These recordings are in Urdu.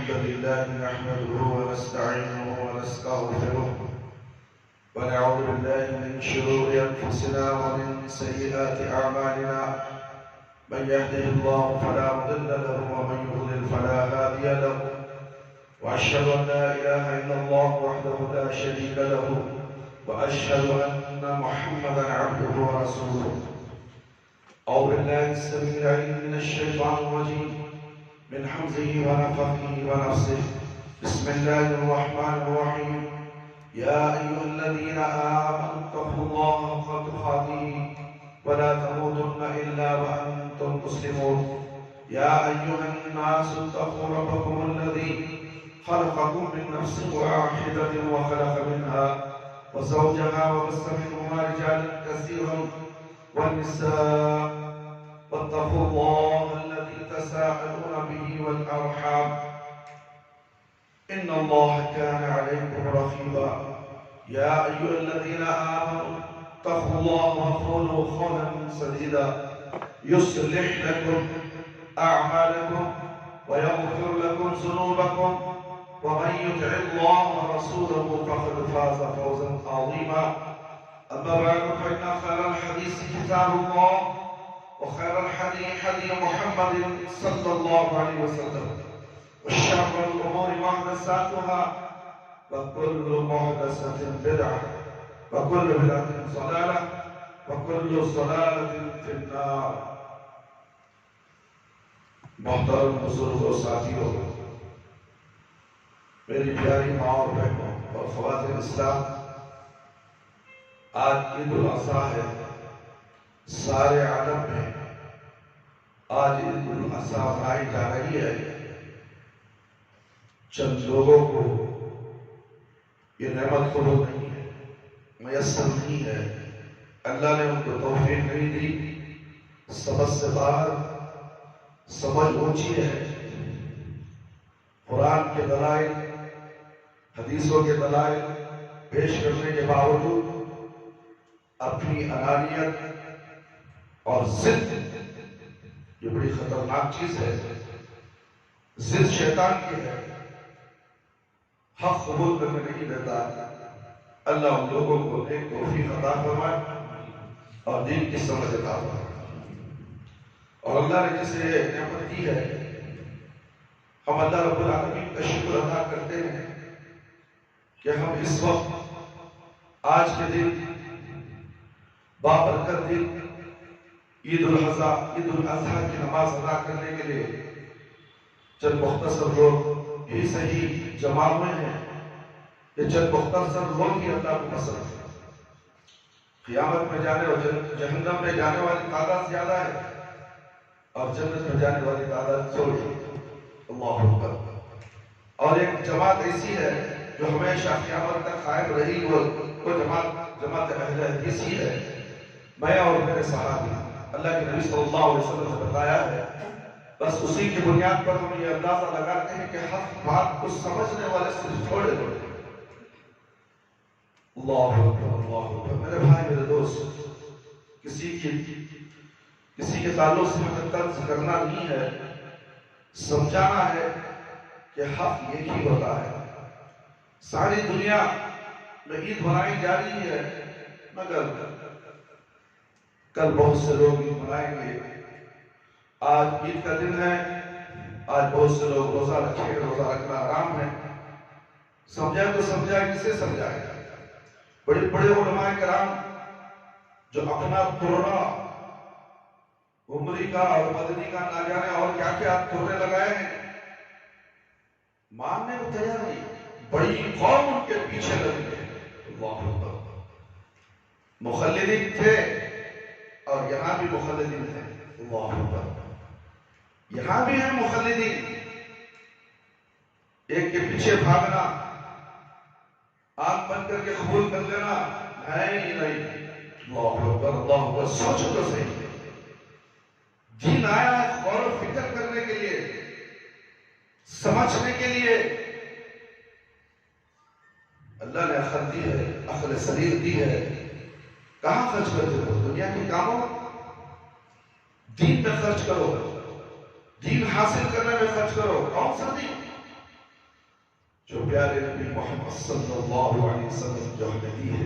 الحمد لله نحمده ونستعينه ونستغفره ونعوذ بالله من شرور أنفسنا ومن سيئات أعمالنا من يهده الله فلا مضل له ومن يضلل فلا هادي له وأشهد أن لا إله إلا الله وحده لا شريك له وأشهد أن محمدا عبده ورسوله. أعوذ بالله السميع العليم من الشيطان الرجيم من حمزه ونفخه ونفسه. بسم الله الرحمن الرحيم. يا أيها الذين آمنوا اتقوا الله حق تقاته ولا تموتن إلا وأنتم مسلمون. يا أيها الناس اتقوا ربكم الذي خلقكم من نفس واحدة وخلق منها وزوجها وبث منهما رجالا كثيرا والنساء واتقوا الله الذي تساءلون به والأرحام إن الله كان عليكم رقيبا. يا أيها الذين آمنوا اتقوا الله وقولوا قولا سديدا يصلح لكم أعمالكم ويغفر لكم ذنوبكم ومن يطع الله ورسوله فقد فاز فوزا عظيما. أما بعد فإن خير الحديث كتاب الله وخير الحديث حديث محمد صلى الله عليه وسلم وشر الأمور محدثاتها وكل محدثة بدعة وكل بدعة ضلالة وكل ضلالة في النار. محترم بزرگوں ساتھیوں، میری پیاری ماں اور بہنوں اور خواتین اسلام، آج عید الاضحیٰ ہے. سارے عالم میں آج عید الاضحیٰ منائی جا رہی ہے. چند لوگوں کو یہ نعمت قبول نہیں ہے، میسر نہیں ہے، اللہ نے ان کو توفیق نہیں دی. سمجھ سے باہر، سمجھ اونچی ہے. قرآن کے دلائل، حدیثوں کے دلائل پیش کرنے کے باوجود اپنی انانیت اور ضد، یہ بڑی خطرناک چیز ہے. ضد شیطان کی ہے، حق قبول کرنے نہیں دیتا. اللہ ان لوگوں کو ایک توفیق عطا فرمائے اور دین کی سمجھ عطا فرمائے. اور اللہ نے جسے نعمت دی ہے، ہم اللہ رب العالمین کا شکر ادا کرتے ہیں کہ ہم اس وقت آج کے دن بابرکت دن عید الاضحیٰ کی نماز ادا کرنے کے لیے چند مختصر لوگ ہی صحیح جمع ہوئے ہیں. یہ چند مختصر لوگ ہی اللہ کو پسند ہے. قیامت میں جانے اور جہنم میں جانے والی تعداد زیادہ ہے اور جنت میں جانے والی تعداد تھوڑی ہے. اللہ اکبر. اور ایک جماعت ایسی ہے جو ہمیشہ قیامت تک قائم رہی، وہ جماعت اہل حدیث ہی ہے. میں اور میرے صحابی اللہ کے نبی صلی اللہ علیہ وسلم نے بتایا ہے، بس اسی کی بنیاد پر ہم یہ اندازہ لگاتے ہیں کہ حق بات کو سمجھنے والے صرف تھوڑے تھوڑے. اللہ اکبر اللہ اکبر. میرے بھائی، میرے دوست، کسی کے تعلق سے ہمیں طرز کرنا نہیں ہے، سمجھانا ہے کہ حق ایک ہی ہوتا ہے. ساری دنیا میں عید منائی جا رہی ہے، مگر کل بہت سے لوگ عید منائیں گے. آج عید کا دن ہے، آج بہت سے لوگ روزہ رکھیں گے. روزہ رکھنا حرام ہے. سمجھائے تو سمجھائے، کسے سمجھائے؟ بڑے بڑے علماء کرام جو اپنا ترہ عمری کا اور مدنی کا نہ جانے اور کیا کیا ترے لگائے ہیں، ماننے کو تیار نہیں. بڑی قوم ان کے پیچھے لگی ہے. اللہ اکبر. مخلدین تھے اور یہاں بھی مخلدین ہیں. اللہ اکبر. یہاں بھی ہیں مخلدین. ایک کے پیچھے بھاگنا، آنکھ بند کر کے قبول کر لینا، نہیں. اللہ اکبر اللہ اکبر. سوچو تو صحیح. دین آیا غور و فکر کرنے کے لیے، سمجھنے کے لیے. اللہ نے عقل دی ہے، عقل سلیم دی ہے. کہاں خرچ کرتے ہو؟ دنیا کے کاموں. دین پہ خرچ کرو، دین حاصل کرنے میں خرچ کرو. کون سا دین؟ جو پیارے نبی محمد صلی اللہ علیہ وسلم جو ہمیں دی ہے،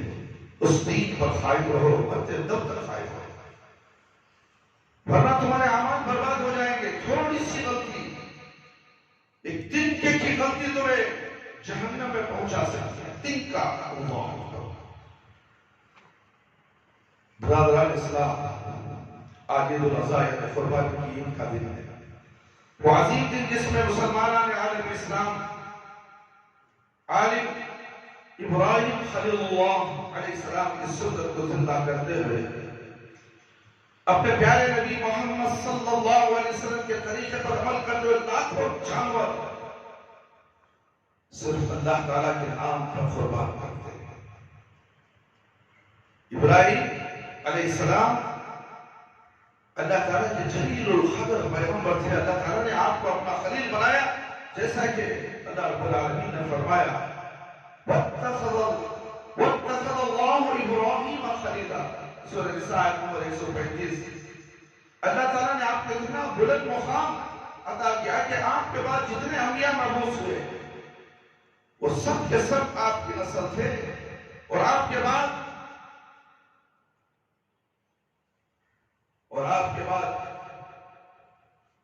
اس دین پر قائم رہو، مرتے دم تک قائم رہو، ورنہ تمہارے اعمال برباد ہو جائیں گے۔ تھوڑی سی غلطی، ایک تنکے کی غلطی تمہیں جہنم میں پہنچا سکتی ہے۔ تنکا، اللہ اکبر۔ برادران اسلام، آج عید الاضحیٰ یعنی قربانی کی عید کا دن ہے، وہ عظیم دن جس میں مسلمانان عالم اسلام، عالم ابراہیم خلیل اللہ علیہ السلام کی سنت کو زندہ کرتے ہوئے اپنے پیارے نبی محمد صلی اللہ علیہ وسلم کے طریقے پر عمل کرتے ہوئے لاکھوں جانور صرف اللہ تعالیٰ کے نام پر قربان کرتے ہیں۔ ابراہیم علیہ السلام اللہ تعالیٰ کے جلیل القدر پیغمبر تھے۔ اللہ تعالیٰ نے آپ کو اپنا خلیل بنایا، جیسا کہ اللہ رب العالمین نے فرمایا وَاتَّخَذَ اللَّهُ إِبْرَاهِيمَ خَلِيلًا، سورہ نساء نمبر 135۔ اللہ تعالیٰ نے آپ کو اتنا بلند مقام عطا کیا کہ آپ کے بعد جتنے انبیاء مبعوث ہوئے وہ سب کے سب آپ کی نسل تھے، اور آپ کے بعد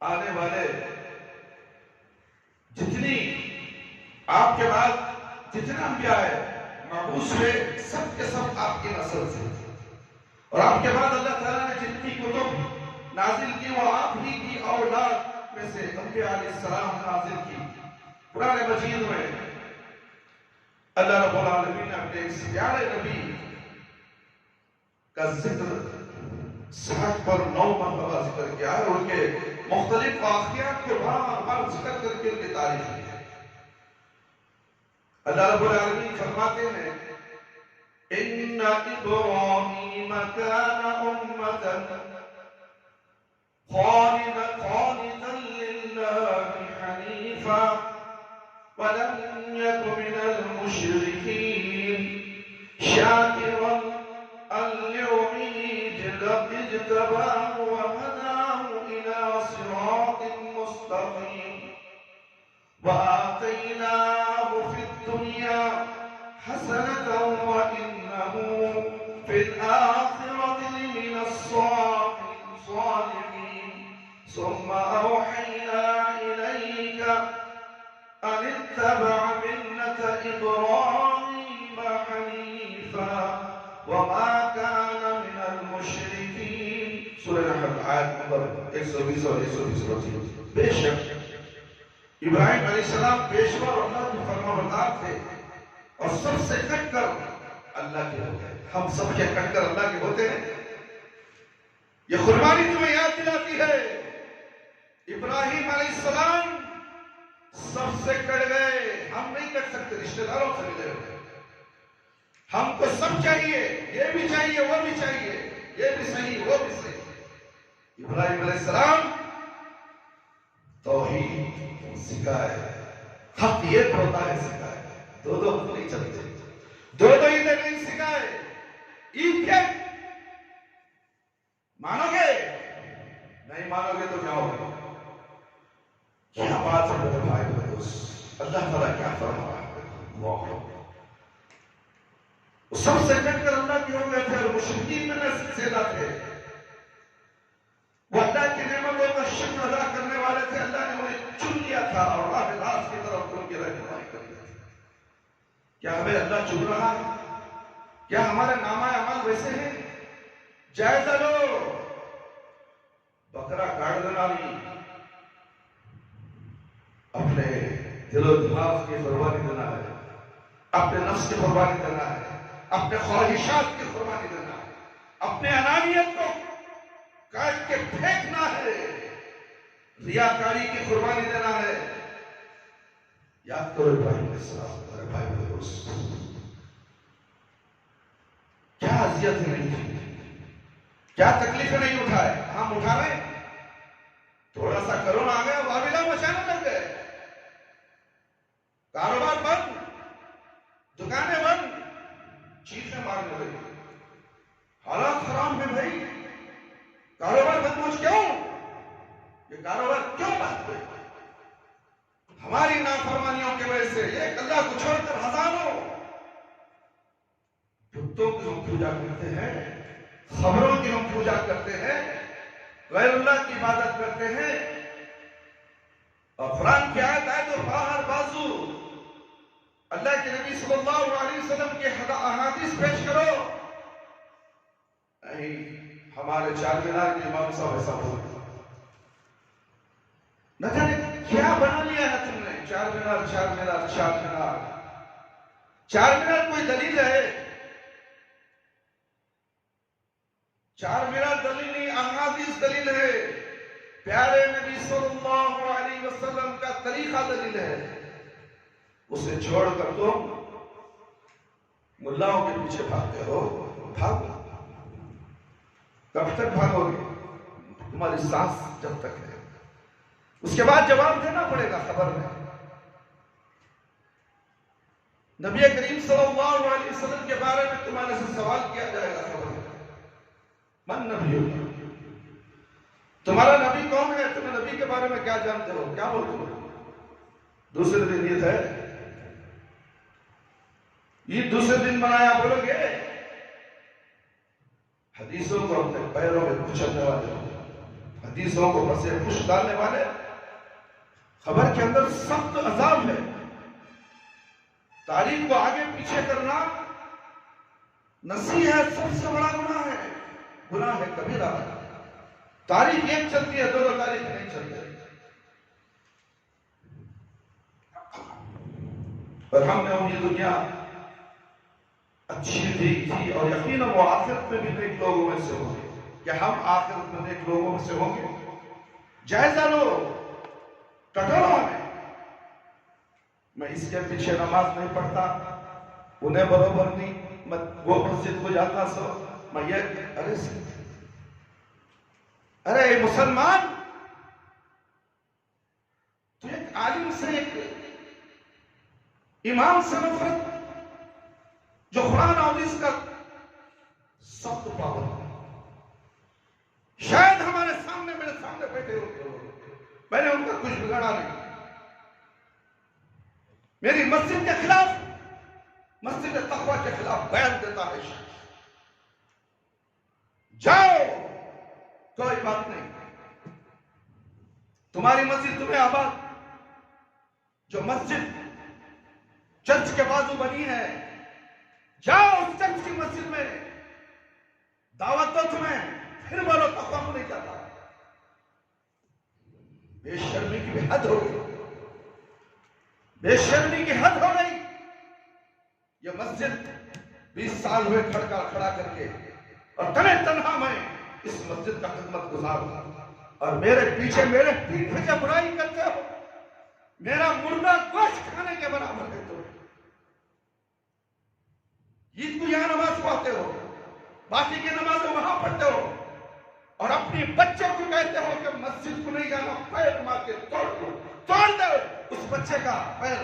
آنے والے جتنے انبیاء ہیں مبعوث ہوئے، سب کے سب آپ کی نسل سے، اور آپ کے بعد اللہ تعالیٰ نے جتنی کتب نازل کی وہ آپ ہی کی اولاد میں سے انبیاء علیہ السلام نازل کی۔ قرآن مجید میں اللہ رب العالمین نے اپنے اس پیارے نبی کا ذکر 60 پر 9 مرتبہ ذکر کیا ہے، اور ان کے مختلف واقعات کو بار بار ذکر کر کے ان کی تعریف کی ہے۔ اللہ رب العالمین فرماتے ہیں إِنَّ إِبْرَاهِيمَ كَانَ أُمَّةً قَانِتًا لِلَّهِ حَنِيفًا وَلَمْ يَكُ مِنَ الْمُشْرِكِينَ شَاكِرًا لِأَنْعُمِهِ اجْتَبَاهُ وَهَدَاهُ إِلَى صِرَاطٍ مُسْتَقِيمٍ وَآتَيْنَاهُ فِي الدُّنْيَا حَسَنَةً وَإِنَّهُ فِي الْآخِرَةِ لَمِنَ الصَّالِحِينَ ثُمَّ أَوْحَيْنَا إِلَيْكَ أَنِ اتَّبِعْ مِلَّةَ إِبْرَاهِيمَ حَنِيفًا وَمَا كَانَ مِنَ الْمُشْرِكِينَ۔ سورہ نحل آیت نمبر 120 اور 120۔ بے شک ابراہیم علیہ السلام پیشوا اور اللہ کے فرمانبردار تھے، اور سب سے کٹ کر اللہ کے ہوتے ہیں۔ ہم سب کے کٹ کر اللہ کے ہوتے ہیں۔ یہ قربانی تمہیں یاد دلاتی ہے ابراہیم علیہ السلام سب سے کٹ گئے، ہم نہیں کٹ سکتے، رشتہ داروں سے ملے ہوئے، ہم کو سب چاہیے، یہ بھی چاہیے وہ بھی چاہیے، یہ بھی صحیح وہ بھی صحیح۔ ابراہیم علیہ السلام توحید سکھائے، حق یہ ہوتا ہے سکھائے، دو نہیں چلتے، دو عیدیں نہیں سکھائے۔ عید کیا مانو گے؟ نہیں مانو گے تو کیا ہوگا؟ کیا بات ہے میرے بھائی میرے دوست، اللہ تعالیٰ کیا فرما رہا ہے؟ وہ سب سے کٹ کر اللہ کی ہو گئے تھے، اور مشرکین میں سے نہ تھے، وہ اللہ کی نعمتوں کا شکر ادا کرنے والے تھے۔ اللہ نے انہیں چن لیا تھا اور راہ راست کی طرف ان کی رہنمائی کر دی تھی۔ کیا ہمیں اللہ چن رہا ہے؟ کیا ہمارے نامہ اعمال ویسے ہیں؟ جائزہ لو، بکرا کاٹ دینا نہیں، اپنے دل و دماغ کی قربانی دینا ہے، اپنے نفس کی قربانی دینا ہے، اپنے خواہشات کی قربانی دینا ہے، اپنے انانیت کو کاٹ کے پھینکنا ہے، ریاکاری کی قربانی دینا ہے۔ یاد کرو ابراہیم علیہ السلام، میرے بھائی میرے دوست، کیا اذیتیں نہیں تھی، کیا تکلیفیں نہیں اٹھائے، ہم اٹھا رہے ہیں۔ تھوڑا سا کرونا آ گیا، واویلا مچانے لگ گئے، کاروبار بند، دکانیں بند، چیزیں مارنے لگی، حالات خراب ہیں بھائی، کاروبار بند کیوں؟ یہ کاروبار کیوں بند ہوئے؟ ہماری نافرمانیوں کی وجہ سے۔ یہ اللہ بتوں کی ہم پوجا کرتے ہیں، خبروں کی ہم پوجا کرتے ہیں، غیر اللہ کی عبادت کرتے ہیں، اور قرآن کی آیت آئے تو باہر بازو اللہ کے نبی صلی اللہ علیہ وسلم کے احادیث پیش کرو. نہیں، ہمارے چار مینار کے امام صاحب ایسا بول رہے نہ جانے کیا بنا لیا ہے تم نے. چار مینار، چار مینار، چار مینار. چار مینار کوئی دلیل ہے؟ چار مینار دلیل نہیں، احادیث دلیل ہے. پیارے نبی صلی اللہ علیہ وسلم کا طریقہ دلیل ہے. اسے چھوڑ کر تم ملاؤں کے پیچھے بھاگتے ہو. بھاگو. کب تک بھاگو گے؟ تمہاری سانس جب تک ہے. اس کے بعد جواب دینا پڑے گا خبر میں. نبی کریم صلی اللہ علیہ وسلم کے بارے میں تمہارے سے سوال کیا جائے گا خبر میں. من نبی ہو؟ تمہارا نبی کون ہے؟ تمہیں نبی کے بارے میں کیا جانتے ہو؟ کیا بولتے ہو؟ دوسرے دن عید ہے، عید دوسرے دن منایا بولو گے. حدیثوں کو اپنے پیروں میں کچلنے والے، حدیثوں کو پسے پش ڈالنے والے. خبر کے اندر سخت عذاب ہے. تاریخ کو آگے پیچھے کرنا نسی ہے، سب سے بڑا گناہ ہے. گناہ ہے کبیرہ. تاریخ ایک چلتی ہے، دونوں تاریخ نہیں چلتے. اور ہم نے یہ دنیا اچھی دیکھی تھی، اور یقیناً وہ آخرت میں بھی نیک لوگوں میں سے ہوں گے. کہ ہم آخرت میں نیک لوگوں میں سے ہوں گے؟ جائزہ لو، ٹٹولو ہمیں. میں اس کے پیچھے نماز نہیں پڑھتا، انہیں برابر نہیں، میں وہ مسجد کو جاتا سو میں یہ ارے مسلمان، تو ایک عالم سے، ایک امام سے نفرت، جو قرآن اور حدیث کا سخت پابند ہے. شاید ہمارے سامنے، میرے سامنے بیٹھے ہوتے ہو، میں نے ان کا کچھ بگاڑا نہیں. میری مسجد کے خلاف، مسجد تقوی کے خلاف بیان دیتا ہے. جاؤ، کوئی بات نہیں. تمہاری مسجد تمہیں آباد، جو مسجد چرچ کے بازو بنی ہے، جاؤ اس چرچ کی مسجد میں، دعوت دو تمہیں، پھر بولو تقوی کو نہیں جاتا. بے شرمی کی بھی حد ہو گئی، بے شرمی کی حد ہو گئی. یہ مسجد 20 سال ہوئے کھڑا کر کے، اور تنہا میں اس مسجد کا خدمت گزار ہوں، اور میرے پیچھے، میرے پیٹھ پہ جب برائی کرتے ہو، میرا مردہ گوشت کھانے کے برابر ہے. تو عید کو یہاں نماز پڑھتے ہو، باقی کی نمازیں وہاں پڑھتے ہو، اور اپنی بچے کو کہتے ہو کہ مسجد کو نہیں جانا، پیر مار کے توڑ دو اس بچے کا پیر.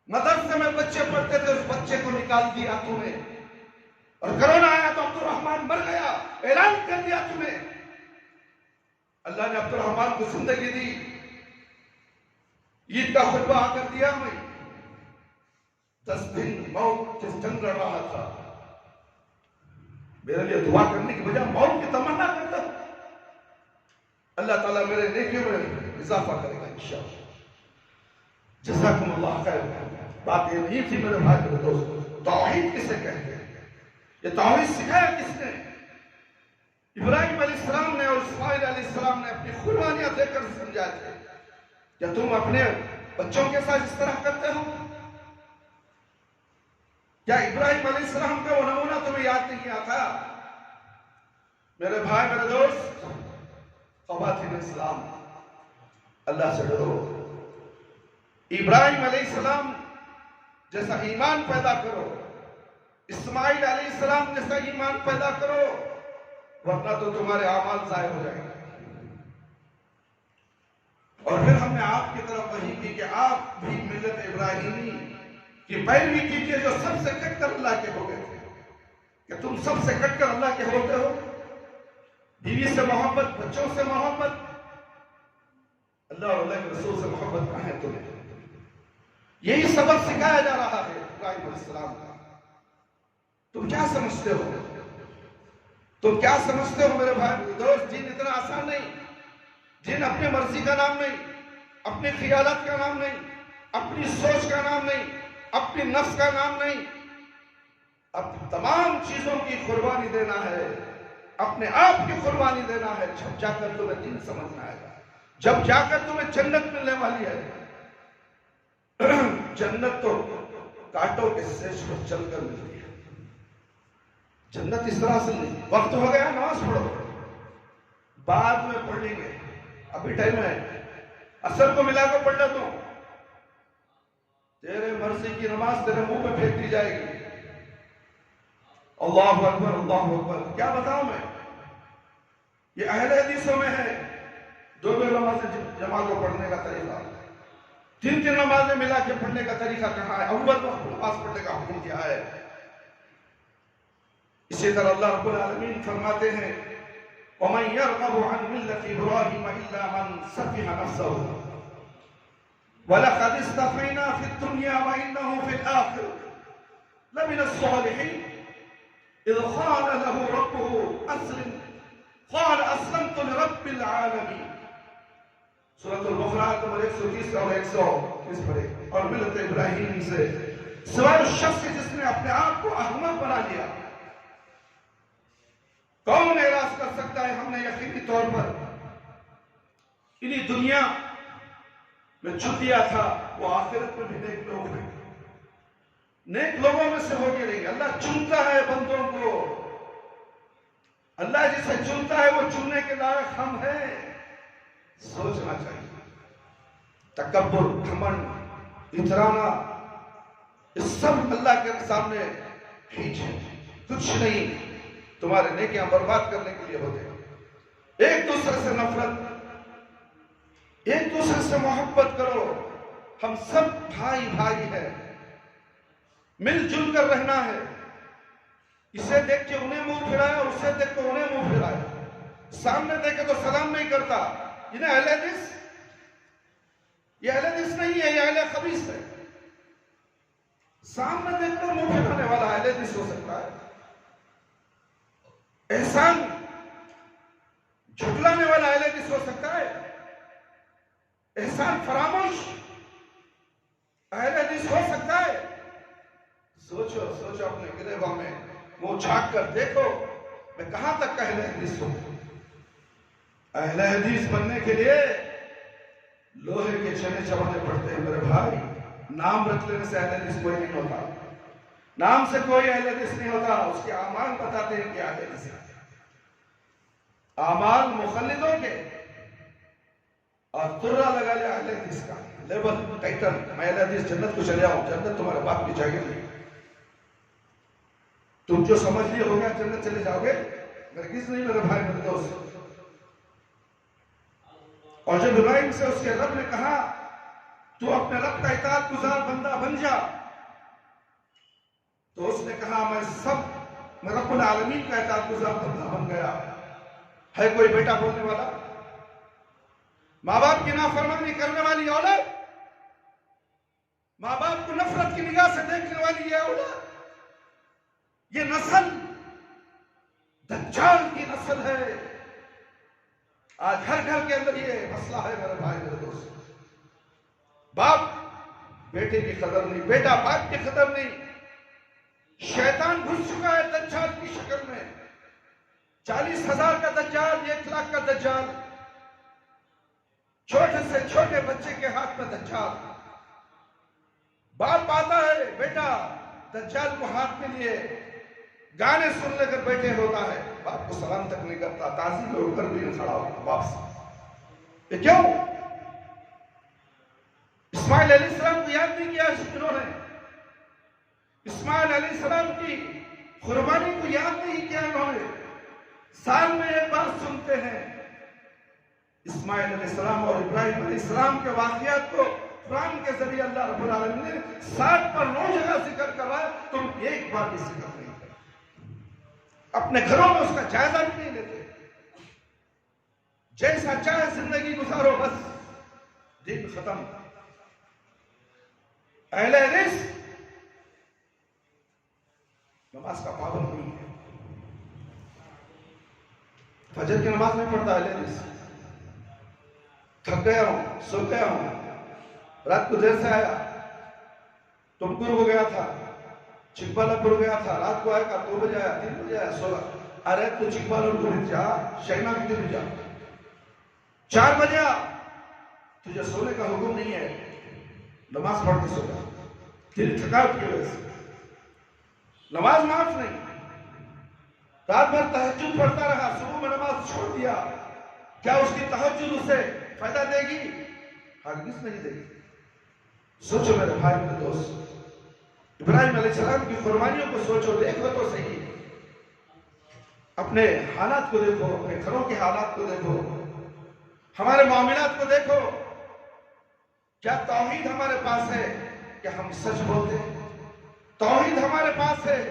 مدرسے میں بچے پڑھتے تھے، اس بچے کو نکال دیا تو نے، اور کرونا آیا تو عبد الرحمن مر گیا، اعلان کر دیا تو نے. اللہ نے عبد الرحمن کو زندگی دی، عید کا خطبہ آ کر دیا. میں 10 دن موت کے جنگ لڑ رہا تھا، میرے لیے دعا کرنے کی بجائے موت کی تمنا کرتا. اللہ تعالیٰ میرے نیکیوں میں اضافہ کرے گا انشاءاللہ. جزاکم اللہ خیر. بات یہ نہیں تھی میرے بھائی میرے دوست، توحید کسے کہتے ہیں؟ یہ توحید سکھایا کس نے؟ ابراہیم علیہ السلام نے اور اسماعیل علیہ السلام نے اپنی قربانیاں دے کر سمجھائے تھے. کیا تم اپنے بچوں کے ساتھ اس طرح کرتے ہو؟ کیا ابراہیم علیہ السلام کا وہ نمونہ تمہیں یاد نہیں آتا؟ میرے بھائی میرے دوست، خواتین اسلام، اللہ سے ڈرو. ابراہیم علیہ السلام جیسا ایمان پیدا کرو، اسماعیل علیہ السلام جیسا ایمان پیدا کرو، ورنہ تو تمہارے اعمال ضائع ہو جائیں گے. اور پھر ہم نے آپ کی طرف وحی کی کہ آپ بھی ملت ابراہیمی کی پیروی کیجیے، جو سب سے کٹ کر اللہ کے ہو گئے تھے. کہ تم سب سے کٹ کر اللہ کے ہوتے ہو. بیوی سے محبت، بچوں سے محبت، اللہ اور اللہ کے رسول سے محبت کہاں ہے تمہیں؟ یہی سبق سکھایا جا رہا ہے ابراہیم علیہ السلام کا. تم کیا سمجھتے ہو؟ تم کیا سمجھتے ہو میرے بھائی میرے دوست؟ دین اتنا آسان نہیں. دین اپنی مرضی کا نام نہیں، اپنی خیالات کا نام نہیں، اپنی سوچ کا نام نہیں، اپنی نفس کا نام نہیں. اب تمام چیزوں کی قربانی دینا ہے، اپنے آپ کی قربانی دینا ہے. جب جا کر تمہیں دین سمجھنا ہے، جب جا کر تمہیں جنت ملنے والی ہے. جنت تو کانٹوں کے سیج پر چل کر ملتی ہے. جنت اس طرح سے نہیں. وقت ہو گیا، نماز پڑھو، بعد میں پڑھ لیں گے، ابھی ٹائم ہے. اثر کو ملا کر پڑھ لیتا ہوں. تیرے مرضی کی نماز تیرے منہ پہ پھینک دی جائے گی. اللہ اکبر اللہ اکبر. کیا بتاؤں میں؟ یہ اہل حدیثوں میں ہے. دو نمازیں جمع کو پڑھنے کا طریقہ، تین نمازیں ملا کے پڑھنے کا طریقہ کہاں ہے؟ اول وقت نماز پڑھنے کا حکم کیا ہے؟ اسی طرح اللہ رب العالمین فرماتے ہیں وَمَنْ يَرْغَبُ عَنْ مِلَّةِ إِبْرَاهِيمَ إِلَّا مَنْ سَفِهَ نَفْسَهُ وَلَقَدِ اصْطَفَيْنَاهُ فِي الدُّنْيَا وَإِنَّهُ فِي الْآخِرَةِ لَمِنَ الصَّالِحِينَ إِذْ قَالَ لَهُ رَبُّهُ أَسْلِمْ قَالَ أَسْلَمْتُ لِرَبِّ الْعَالَمِينَ. سورۃ البقرہ نمبر 130 اور 130 پڑھے. اور ملت ابراہیم سے سوائے اس شخص جس نے اپنے آپ کو احمق بنا لیا، کون اعراض کر سکتا ہے؟ ہم نے یقینی طور پر انہی دنیا میں چن لیا تھا، وہ آخرت میں بھی نیک لوگ ہیں. نیک لوگوں میں سے ہو کے نہیں. اللہ چنتا ہے بندوں کو. اللہ جسے چنتا ہے وہ چننے کے لائق ہم ہیں. سوچنا چاہیے. تکبر، گھمنڈ، اترانا، اس سب اللہ کے سامنے ہیچ ہے. کچھ نہیں. تمہارے نیکیاں برباد کرنے کے لیے ہوتے ہیں. ایک دوسرے سے نفرت، ایک دوسرے سے محبت کرو. ہم سب بھائی بھائی ہیں، مل جل کر رہنا ہے. اسے دیکھ کے انہیں منہ پھرائے اور اسے دیکھ کے انہیں منہ پھرائے. سامنے دیکھے تو سلام نہیں کرتا. یہ اہل حدیث، یہ اہل حدیث نہیں ہے، یہ اہل خبیث ہے. سامنے دیکھ کر منہ پھرانے والا اہل حدیث ہو سکتا ہے. احسان جھٹلانے والا اہل حدیث ہو سکتا ہے. احسان فراموش اہل حدیث ہو سکتا ہے. سوچو سوچو اپنے گریباں میں منہ جھانک کر دیکھو میں کہاں تک اہل حدیث ہوں. اہل حدیث بننے کے لیے لوہے کے چنے چبانے پڑتے ہیں میرے بھائی. نام رکھ لینے سے اہل حدیث کوئی نہیں ہوتا. نام سے کوئی اہل حدیث نہیں ہوتا. اس کے اعمال بتاتے ہیں کہ اہل حدیث. اعمال مخلدوں کے، اور ترہ لگا لیا اہل حدیث کا لیبل ٹائٹل. میں اہل حدیث جنت کو چلے آؤں. جنت تمہارے باپ کی جگہ نہیں. تم جو سمجھ لیے ہو گیا جنت چلے جاؤ گے، ہرگز نہیں میرے بھائی میرے دوست. اور جب ابراہیم سے اس کے رب نے کہا تو اپنے رب کا اطاعت گزار بندہ بن جا، تو اس نے کہا میں رب العالمین کا اطاعت گزار بندہ بن گیا. ہے کوئی بیٹا بولنے والا؟ ماں باپ کی نافرمانی کرنے والی اولاد، ماں باپ کو نفرت کی نگاہ سے دیکھنے والی یہ اولاد، یہ نسل دجال کی نسل ہے. آج ہر گھر کے اندر یہ مسئلہ ہے میرے بھائی میرے دوست. باپ بیٹے کی قدر نہیں، بیٹا باپ کی قدر نہیں. شیطان گھس چکا ہے دجال کی شکل میں. 40,000 کا دجال، 1 لاکھ کا دجال، چھوٹے سے چھوٹے بچے کے ہاتھ میں دجال. باپ آتا ہے بیٹا دجال کو ہاتھ میں لیے گانے سن لے کر بیٹھے ہوتا ہے. باپ کو سلام تک نہیں کرتا، تعظیم میں اٹھ کر بھی نہیں کھڑا ہوتا باپ سے. یہ کیوں؟ اسماعیل علیہ السلام کو یاد نہیں کیا انہوں نے. اسماعیل علیہ السلام کی قربانی کو یاد نہیں کیا انہوں نے. سال میں ایک بار سنتے ہیں اسماعیل علیہ السلام اور ابراہیم علیہ السلام کے واقعات کو قرآن کے ذریعے اللہ رب العالمین نے 60 پر 9 جگہ ذکر کروایا. تم ایک بار بھی ذکر نہیں کرتے. اپنے گھروں میں اس کا جائزہ بھی نہیں لیتے. جیسا چاہے زندگی گزارو، بس دین ختم. اہل حدیث نماز کا پابند نہیں ہے. فجر کی نماز نہیں پڑھتا ہے لیڈیز. تھک گیا ہوں, سو گیا ہوں, رات کو دیر سے آیا, تمکر ہو گیا تھا, چکبالا پور گیا تھا, رات کو آئے گا 2 بجے آیا, 3 بجے آیا, سو گیا. ارے تو چکبالا پور جا, شہنا کی بھی جا, 4 بجے آ, تجھے سونے کا حکم نہیں ہے, نماز پڑھ کے سو گیا. تیری تھکاوٹ کی وجہ سے نماز معاف نہیں. رات بھر تہجد پڑھتا رہا, صبح میں نماز چھوڑ دیا, کیا اس کی تہجد اسے فائدہ دے گی؟ ہرگز نہیں دے گی. سوچو میرے بھائی میرے دوست, ابراہیم علیہ السلام کی قربانیوں کو سوچو, دیکھو تو صحیح, اپنے حالات کو دیکھو, اپنے گھروں کے حالات کو دیکھو, ہمارے معاملات کو دیکھو. کیا توحید ہمارے پاس ہے کہ ہم سچ بولتے ہیں؟ توحید ہمارے پاس ہے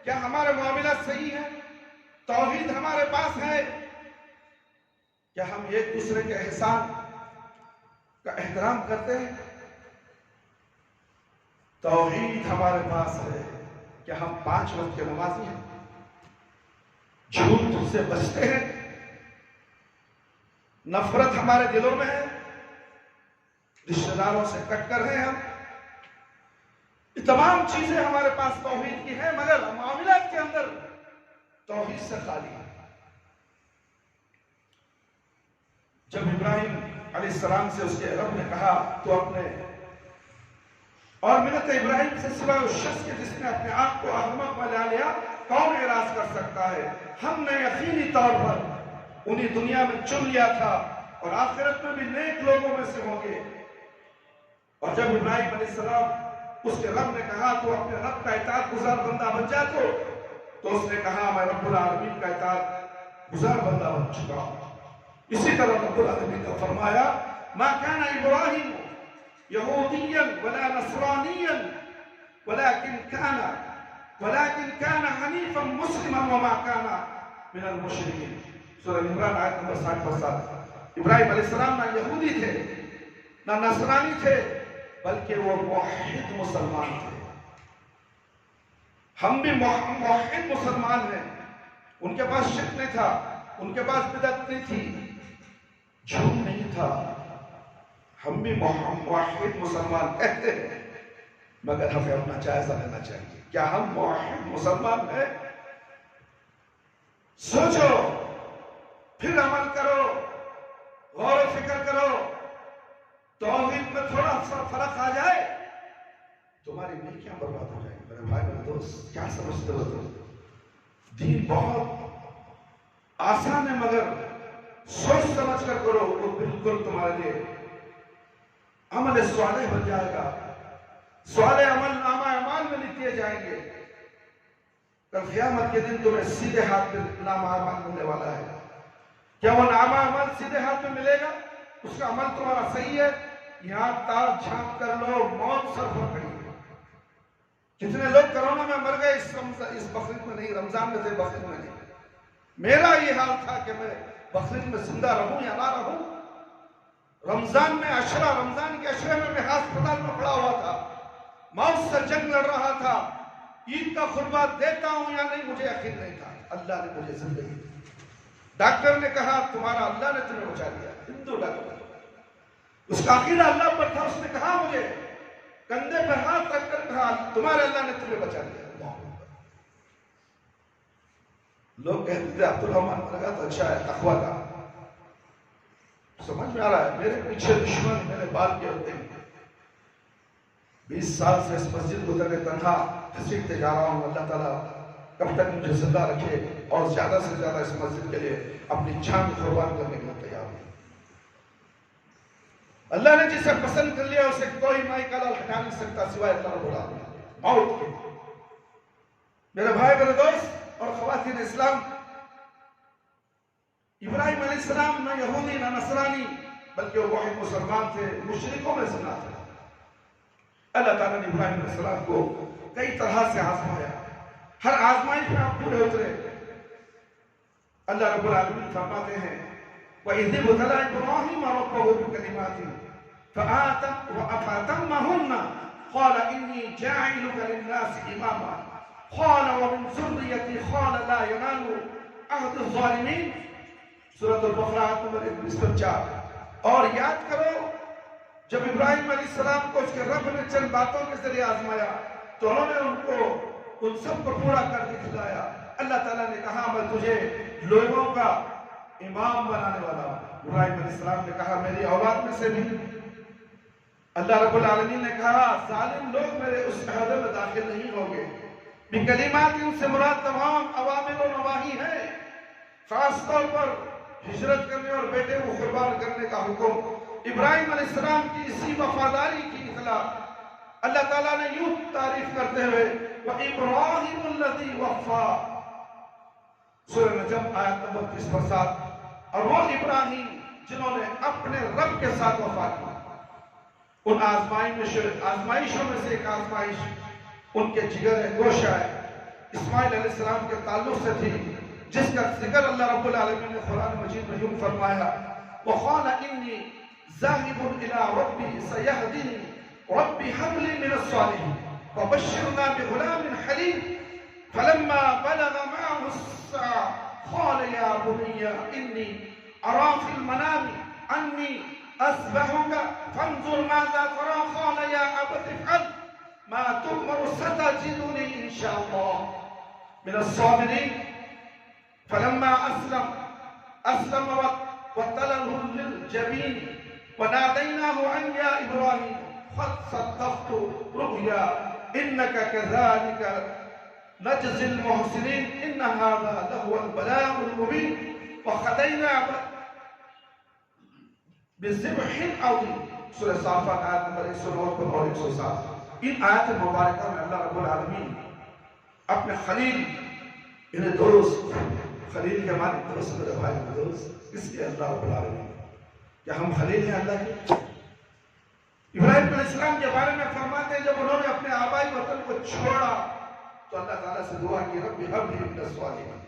کیا ہمارے معاملات صحیح ہیں؟ توحید ہمارے پاس ہے کیا ہم ایک دوسرے کے احسان کا احترام کرتے ہیں؟ توحید ہمارے پاس ہے کیا ہم 5 وقت کے نمازی ہیں؟ جھوٹ سے بچتے ہیں؟ نفرت ہمارے دلوں میں ہے, رشتہ داروں سے کٹ کر ہیں ہم. یہ تمام چیزیں ہمارے پاس توحید کی ہیں, مگر معاملات کے اندر توحید سے خالی ہے. جب ابراہیم علیہ السلام سے اس کے رب نے کہا تو اپنے اور ملت ابراہیم سے سوائے اس شخص کے جس نے اپنے آپ کو احمق بنا لیا کون اعراض کر سکتا ہے؟ ہم نے یقینی طور پر انہیں دنیا میں چن لیا تھا اور آخرت میں بھی نیک لوگوں میں سے ہوں گے. اور جب ابراہیم علیہ السلام اس کے رب نے کہا تو اپنے رب کا اطاعت گزار بندہ بن جا, تو اس نے کہا میں رب العالمین کا اطاعت گزار بندہ بن چکا ہوں. اسی طرح رب العالمین نے فرمایا ما كان ابراہیم یہودیا ولا نصرانیا ولكن كان حنیفا مسلما وما كان من المشرکین. سورہ عمران آیت نمبر 60 ابراہیم علیہ السلام نہ یہودی تھے نہ نصرانی تھے بلکہ وہ موحد مسلمان تھے. ہم بھی موحد مسلمان ہیں. ان کے پاس شرک نہیں تھا, ان کے پاس بدعت نہیں تھی, جھوٹ نہیں تھا. ہم بھی موحد مسلمان کہتے ہیں, مگر ہمیں اپنا جائزہ لینا چاہیے. کیا ہم موحد مسلمان ہیں؟ سوچو, پھر عمل کرو, غور و فکر کرو. توحید میں تھوڑا سا فرق آ جائے تمہاری نیکیاں برباد ہو جائیں. میرے بھائی میرے دوست, کیا سمجھتے ہو تم؟ دین بہت آسان ہے, مگر سوچ سمجھ کر کرو وہ بالکل تمہارے لیے عمل صالح بن جائے گا. صالح عمل نامہ اعمال میں لکھے جائیں گے. کل قیامت کے دن تمہیں سیدھے ہاتھ میں نامہ اعمال ملنے والا ہے. کیا وہ نامہ اعمال سیدھے ہاتھ میں ملے گا؟ اس کا عمل تمہارا صحیح ہے؟ یہاں تال جھانک کر لو, موت سر پر کھڑی ہے. کتنے لوگ کرونا میں مر گئے, اس بقرعید میں نہیں, رمضان میں تھے, بقرعید میں نہیں. میرا یہ حال تھا کہ میں بقرعید میں زندہ رہوں یا نہ رہوں. رمضان میں رمضان کے عشرے میں ہسپتال میں پڑا ہوا تھا, موت سے جنگ لڑ رہا تھا. عید کا خطبہ دیتا ہوں یا نہیں مجھے یقین نہیں تھا. اللہ نے مجھے زندگی دی. ڈاکٹر نے کہا تمہارا اللہ نے تمہیں بچا دیا. ہندو ڈاکٹر, اس کا عقیدہ اللہ پر تھا. اس نے کہا, مجھے کندھے پر ہاتھ رکھ کر کہا تمہارے اللہ نے تمہیں بچا دیا. لوگ کہتے تھے عبد الرحمن لگا تو اچھا ہے, تقویٰ کا. سمجھ میں آ رہا ہے, میرے پیچھے دشمن میرے بال کے ہوتے ہیں. 20 سال سے اس مسجد کو تنہا گھسیٹتے جا رہا ہوں. اللہ تعالیٰ کب تک مجھے زندہ رکھے اور زیادہ سے زیادہ اس مسجد کے لیے اپنی جان قربان کرنے کے لیے تیار ہوں. اللہ نے جسے پسند کر لیا اسے کوئی مائی کا لال ہٹا نہیں سکتا سوائے اللہ رب العالمین موت کے. میرے بھائی میرے دوست اور خواتین اسلام, ابراہیم علیہ السلام نہ یہودی نہ نصرانی بلکہ وہ واحد مسلمان تھے, مشرکوں میں سے نہ تھے. اللہ تعالیٰ نے ابراہیم علیہ السلام کو کئی طرح سے آزمایا, ہر آزمائش میں آپ پورے اترے. اللہ رب العالمین فرماتے ہیں وَإِذِ ابْتَلَىٰ إِبْرَاهِيمَ رَبُّهُ بِكَلِمَاتٍ فَأَتَمَّهُنَّ قَالَ إِنِّي جَاعِلُكَ لِلنَّاسِ إِمَامًا قال ومن ذریتی قال لا ینال عہد الظالمین، سورۃ البقرہ آیت نمبر 254۔ اور یاد کرو جب ابراہیم علیہ السلام کو اس کے رب نے چند باتوں کے ذریعے آزمایا تو انہوں نے ان سب کو پورا کر دکھلایا۔ اللہ تعالیٰ نے کہا میں تجھے لوگوں کا امام بنانے والا ہوں۔ ابراہیم علیہ السلام نے کہا میری اولاد میں سے نہیں۔ اللہ رب العالمین نے کہا ظالم لوگ میرے اس عہدے میں داخل نہیں ہوں گے۔ بکلمات ان سے مراد تمام اوامر و نواہی ہے، خاص طور پر ہجرت کرنے اور بیٹے کو قربان کرنے کا حکم۔ ابراہیم علیہ السلام کی اسی وفاداری کی اطلاع اللہ تعالیٰ نے یوں تعریف کرتے ہوئے وَإِبْرَاهِمُ الَّذِي وَفَّى، سورہ نجم آیت نمبر 37۔ اور وہ ابراہیم جنہوں نے اپنے رب کے ساتھ وفا کی۔ ان آزمائشوں میں سے ایک آزمائش ان کے جگر گوشہ اسماعیل علیہ السلام کے تعلق سے تھی، جس کا ذکر اللہ رب العالمین نے قرآن مجید میں یوں فرمایا وَقَالَ إِنِّي ذَاهِبٌ إِلَىٰ رَبِّي سَيَهْدِينِ رَبِّ هَبْ لِي مِنَ الصَّالِحِينَ وَبَشِّرْنَا بِغُلَامٍ حَلِيمٍ فَلَمَّا بَلَغَ مَعَهُ السَّعْيَ قَالَ يَا بُنِيَّ إِنِّي أَرَىٰ فِي الْمَنَامِ أَنِّي أَذْبَحُكَ فَانظُرْ مَاذَا تَرَىٰ قَالَ يَا أَبَتِ افْعَلْ مَا تُؤْمَرُ سَتَجِدُنِي إِنْ شَاءَ اللَّهُ مِنَ الصَّابِرِينَ فَلَمَّا أَسْلَمَ وَتَلَّهُ لِلْجَبِينِ وَنَادَيْنَاهُ أَن يَا إِبْرَاهِيمُ قَدْ صَدَّقْتَ الرُّؤْيَا إِنَّكَ كَذَٰلِكَ نَجْزِي الْمُحْسِنِينَ إِنَّ هَٰذَا لَهُوَ الْبَلَاءُ الْمُبِينُ وَقَضَيْنَا بِالذِّبْحِ الْعَظِيمِ، سورہ صافات آیت نمبر 109 اور 107۔ ان آیت مبارکہ میں اللہ رب العالمین اپنے خلیل انہیں دوست، خلیل کے معنی دوست میرے بھائی دوست اس کے اللہ رب العالمین، کیا ہم خلیل ہیں اللہ کے؟ ابراہیم علیہ السلام کے بارے میں فرماتے ہیں جب انہوں نے اپنے آبائی وطن کو چھوڑا تو اللہ تعالیٰ سے دعا کی رب هب لي من الصالحین،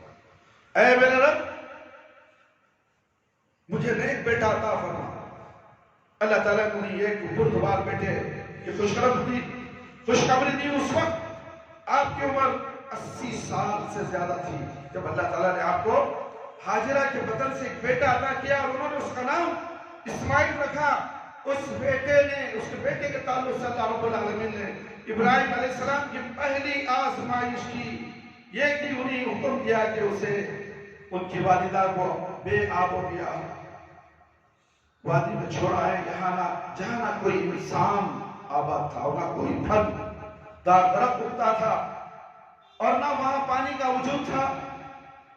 اے میرے رب مجھے نیک بیٹا عطا فرما۔ اللہ تعالیٰ نے انہیں ایک بردبار بیٹے کی خوشخبری دی۔ اس وقت آپ کی عمر 80 سال سے زیادہ تھی جب اللہ تعالیٰ نے آپ کو ہاجرہ کے بدن سے ایک بیٹا عطا کیا اور انہوں نے اس کا نام اسماعیل رکھا۔ اس بیٹے کے تعلق سے اللہ رب العالمین نے ابراہیم علیہ السلام کی پہلی آزمائش کی یہ کہ انہیں حکم دیا کہ اسے ان کی والدہ کو بے آب و بیا وادی میں چھوڑا ہے، جہاں نہ کوئی انسان آباد تھا، نہ کوئی پھل دار درخت اگتا تھا اور نہ وہاں پانی کا وجود تھا۔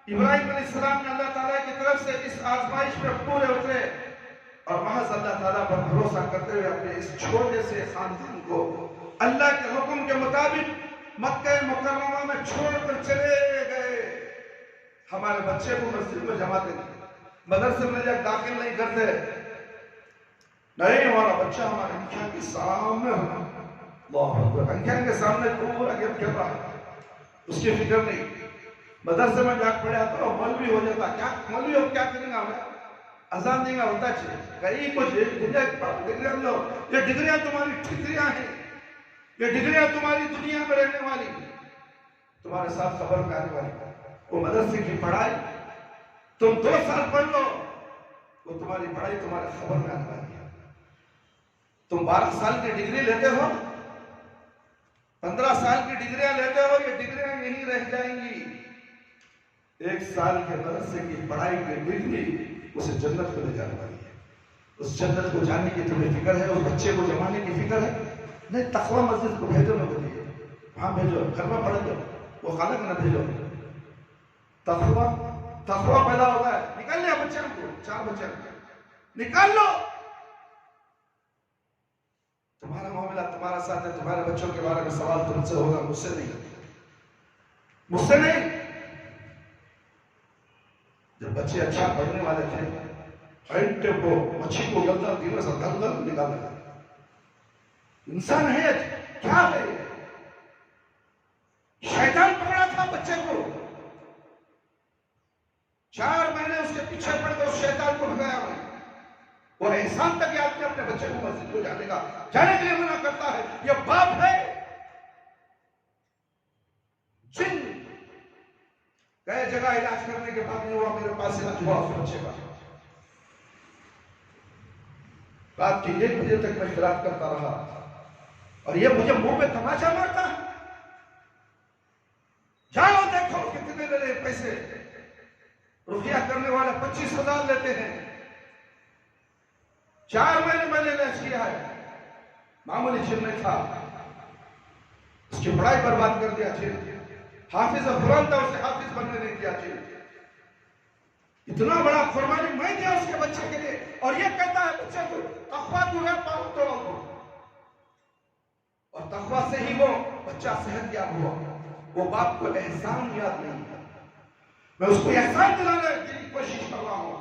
ابراہیم علیہ السلام نے اللہ تعالیٰ کی طرف سے اس آزمائش میں پورے اترے اور محض اللہ تعالیٰ پر بھروسہ کرتے ہوئے اپنے اس چھوٹے سے خاندان کو اللہ کے حکم کے مطابق مکہ مکرمہ میں چھوڑ کر چلے گئے۔ ہمارے بچے کو مسجد میں جماتے نہیں، مدرسے میں جب داخل نہیں کرتے، نہیں ہمارا بچہ ہمارے انکھیاں کے سامنے ہونا، اللہ اکبر، انکھیاں کے سامنے پورا گیم کھیل رہا ہے، اس کی فکر نہیں۔ مدرسے میں جا پڑھا تو مولوی ہو جاتا، کیا مولوی ہو کیا کریں گا ہمیں؟ اذان دیں گا ہوتا چاہیے کہیں کچھ ڈگریاں لو، یہ ڈگریاں تمہاری ٹھکریاں ہیں، یہ ڈگریاں تمہاری دنیا میں رہنے والی، تمہارے ساتھ خبر میں آنے والی۔ وہ مدرسے کی پڑھائی تم 2 سال پڑھ لو، وہ تمہاری پڑھائی تمہارے خبر میں آنے والی ہے۔ تم 12 سال کی ڈگری لیتے ہو، 15 سال کی ڈگریاں لیتے ہو، یہ ڈگریاں یہیں رہ جائیں گی۔ 1 سال کے مدرسے کی پڑھائی کی ڈگری اسے جنت کو لے جانے والی ہے۔ اس جنت کو جانے کی تمہیں فکر ہے؟ اس بچے کو جمانے کی فکر ہے؟ نہیں، تقویٰ مسجد کو بھیجو نہ بھیجو، وہاں بھیجو، گھر میں پڑھ دو، وہ خالق نہ بھیجو۔ تقویٰ پیدا ہوتا ہے، نکال لیا بچوں کو، 4 بچے نکال لو۔ تمہارا معاملہ تمہارا ساتھ ہے، تمہارے بچوں کے بارے میں سوال تم سے ہوگا، مجھ سے نہیں۔ جب بچے اچھا پڑھنے والے تھے، اینٹے کو مچھی کو گلدہ دینے سے گلدہ نکالنے لگا۔ انسان ہے کیا ہے؟ شیطان پکڑا تھا بچے کو، 4 مہینے اس کے پیچھے پڑ کے اس شیطان کو بھگایا میں۔ وہ احسان تک یاد کہ اپنے بچے کو مسجد کو جانے کے لیے منع کرتا ہے۔ یہ باپ ہے کئی جگہ علاج کرنے کے بعد نہیں ہوا، میرے پاس علاج ہوا اس بچے کا. رات کے 1 بجے تک میں خیرات کرتا رہا اور یہ مجھے منہ پہ تماچا مارتا ہے. جاؤ دیکھو کتنے لے رہے پیسے. رقیہ کرنے والے 25,000 لیتے ہیں. 4 مہینے میں نے علاج کیا ہے. معمولی جن نہیں تھا، اس کی پڑھائی برباد کر دیا. جن حافظ قرآن تھا، اسے حافظ بننے نہیں دیا. جن اتنا بڑا قربانی میں دیا اس کے بچے کے لیے، اور یہ کہتا ہے بچے کو تقویٰ تو ہے پاؤں توڑا دو. اور تقویٰ سے ہی وہ بچہ صحت یاب ہوا. وہ باپ کو احسان یاد نہیں ہے. میں اس کو احسان دلانے کی کوشش کر رہا ہوں.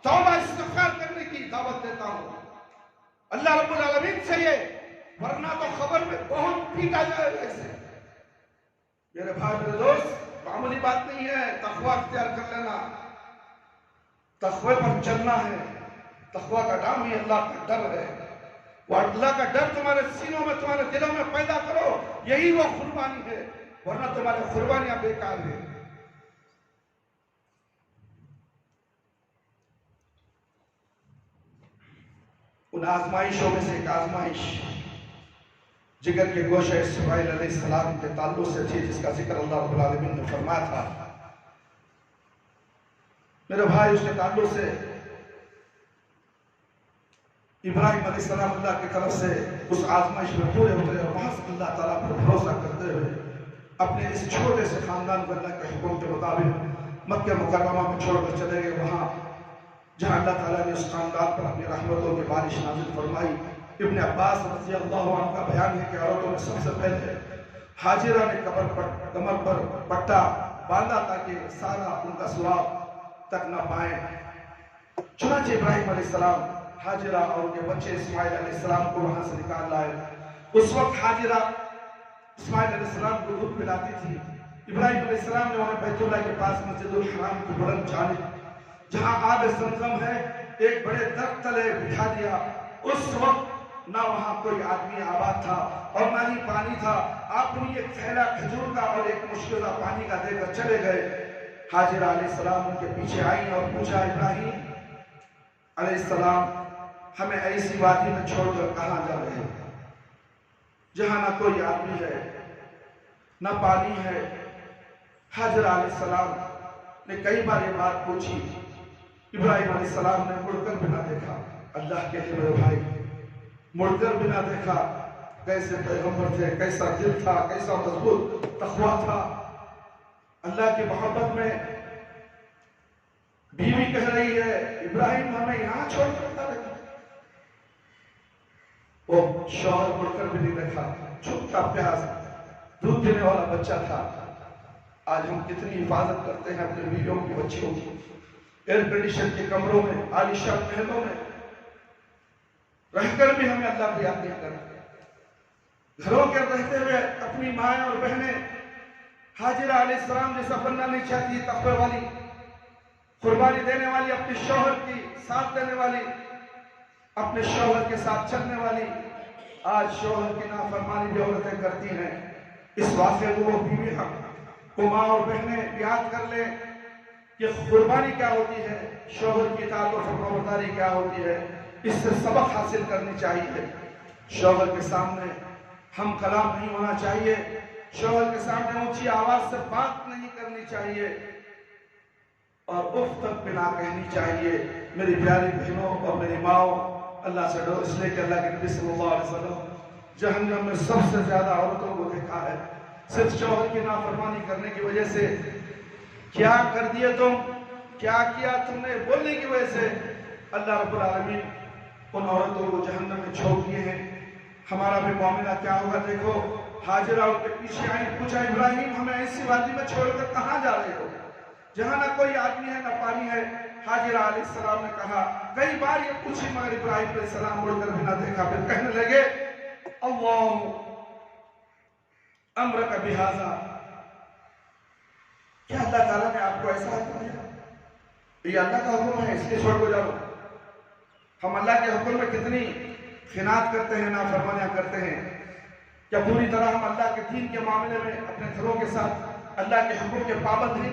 توبہ استغفار کرنے کی دعوت دیتا ہوں. اللہ رب العالمین سے یہ، ورنہ تو خبر میں بہت پیٹا جائے گا اسے. میرے بھائی میرے دوست، معمولی بات نہیں ہے تقویٰ اختیار کر لینا. تقوی پر چلنا ہے. تقوی کا نام ہی اللہ کا ڈر ہے. وہ اللہ کا ڈر تمہارے سینوں میں، تمہارے دلوں میں پیدا کرو، یہی وہ قربانی ہے. ورنہ تمہاری قربانیاں بیکار ہیں. ان آزمائشوں میں سے ایک آزمائش جگر کے گوشہ اسماعیل علیہ السلام کے تعلق سے تھی، جس کا ذکر اللہ رب العالمین نے فرمایا تھا. میرے بھائی، اس کے تعلق سے ابراہیم علیہ السلام اللہ کی طرف سے اس آزمائش میں پورے اترے، اور وہاں سے اللہ تعالیٰ پر بھروسہ کرتے ہوئے اپنے اس چھوٹے سے خاندان کو اللہ کے حکم کے مطابق مکہ مکرمہ میں چھوڑ کر چلے گئے، وہاں جہاں اللہ تعالیٰ نے اس خاندان پر اپنی رحمتوں کی بارش نازل فرمائی. ابن عباس رضی اللہ عنہ کا بیان ہے کہ عورتوں نے سب سے پہلے حاجرہ نے کمر پر پٹا باندھا تاکہ سارا ان کا سواب تک نہ پائیں. چنانچہ ابراہیم علیہ السلام حاجرہ اور ان کے بچے اسماعیل علیہ السلام کو وہاں سے نکال لائے. اس وقت حاجرہ اسماعیل علیہ السلام کو دودھ پلاتی تھی. ابراہیم علیہ السلام نے انہیں بیت اللہ کے پاس مسجد الحرام کی بلند جانب جہاں آب زمزم ہے ایک بڑے درخت تلے بٹھا دیا. اس وقت نہ وہاں کوئی آدمی آباد تھا اور نہ ہی پانی تھا. آپ نے ایک تھیلا کھجور کا اور ایک مشکلہ پانی کا دے کر چلے گئے. حاجرہ علیہ السلام ان کے پیچھے آئیں اور پوچھا، ابراہیم علیہ السلام ہمیں ایسی وادی میں چھوڑ کر کہاں جا رہے ہیں جہاں نہ کوئی آدمی ہے نہ پانی ہے؟ حاجرہ علیہ السلام نے کئی بار یہ بات پوچھی. ابراہیم علیہ السلام نے مڑ کر بھی نہ دیکھا. اللہ کے لیے میرے بھائی، مڑ کر بھی نہ دیکھا. کیسے پیغمبر تھے، کیسا دل تھا، کیسا مضبوط تقویٰ تھا. اللہ کی محبت میں بیوی کہہ رہی ہے ابراہیم ہمیں یہاں چھوڑ کر نہ دیکھا. وہ شوہر مڑ کر بھی نہیں دیکھا. چھوٹا پیاس دودھ دینے والا بچہ تھا. آج ہم کتنی حفاظت کرتے ہیں اپنے بیویوں کی، بچیوں کی. ایئر کنڈیشن کے کمروں میں، عالیشان محلوں میں رہ کر بھی ہمیں اللہ کی یاد نہیں کرتے. گھروں کے رہتے ہوئے اپنی مائیں اور بہنیں حاجرہ علیہ السلام جیسا بننا نہیں چاہتی. تقوی والی، قربانی دینے والی، اپنے شوہر کی ساتھ دینے والی، اپنے شوہر کے ساتھ چلنے والی. آج شوہر کی نافرمانی بھی عورتیں کرتی ہیں. اس واقعے کو وہ بیوی کو ماں اور بہنیں یاد کر لیں کہ قربانی کیا ہوتی ہے، شوہر کی اطاعت و فرمانبرداری کیا ہوتی ہے. اس سے سبق حاصل کرنی چاہیے. شوہر کے سامنے ہم کلام نہیں ہونا چاہیے. شوہر کے سامنے اونچی آواز سے بات نہیں کرنی چاہیے اور اف تک بھی نہ کہنی چاہیے. میری پیاری بہنوں اور میری ماؤں، اللہ سے ڈرو، اس لیے کہ اللہ کے نبی صلی اللہ علیہ وسلم جہنم میں سب سے زیادہ عورتوں کو دیکھا ہے صرف شوہر کی نافرمانی کرنے کی وجہ سے. کیا کر دیے تم، کیا کیا تم نے بولنے کی وجہ سے اللہ رب العالمین ان عورتوں کو جہنم میں چھوڑ دیے ہیں. ہمارا بھی معاملہ کیا ہوگا دیکھو. حاجرہ ان کے پیچھے آئیں، پوچھا ابراہیم ہمیں ایسی وادی میں چھوڑ کر کہاں جا رہے ہو جہاں نہ کوئی آدمی ہے نہ پانی ہے؟ حاجرہ علیہ السلام نے کہا، کئی بار یہ پوچھی مگر ابراہیم علیہ السلام مڑ کر بھی نہ دیکھا. پھر کہنے لگے اللہ امرک بہذا، کیا اللہ تعالیٰ نے آپ کو ایسا حکم دیا؟ یہ اللہ کا حکم ہے اس لیے چھوڑ کو جاؤ. ہم اللہ کے حکم میں کتنی خیانت کرتے ہیں، نافرمانیاں کرتے ہیں. کیا پوری طرح ہم اللہ کے دین کے معاملے میں اپنے گھروں کے ساتھ اللہ کے حکم کے پابند ہیں؟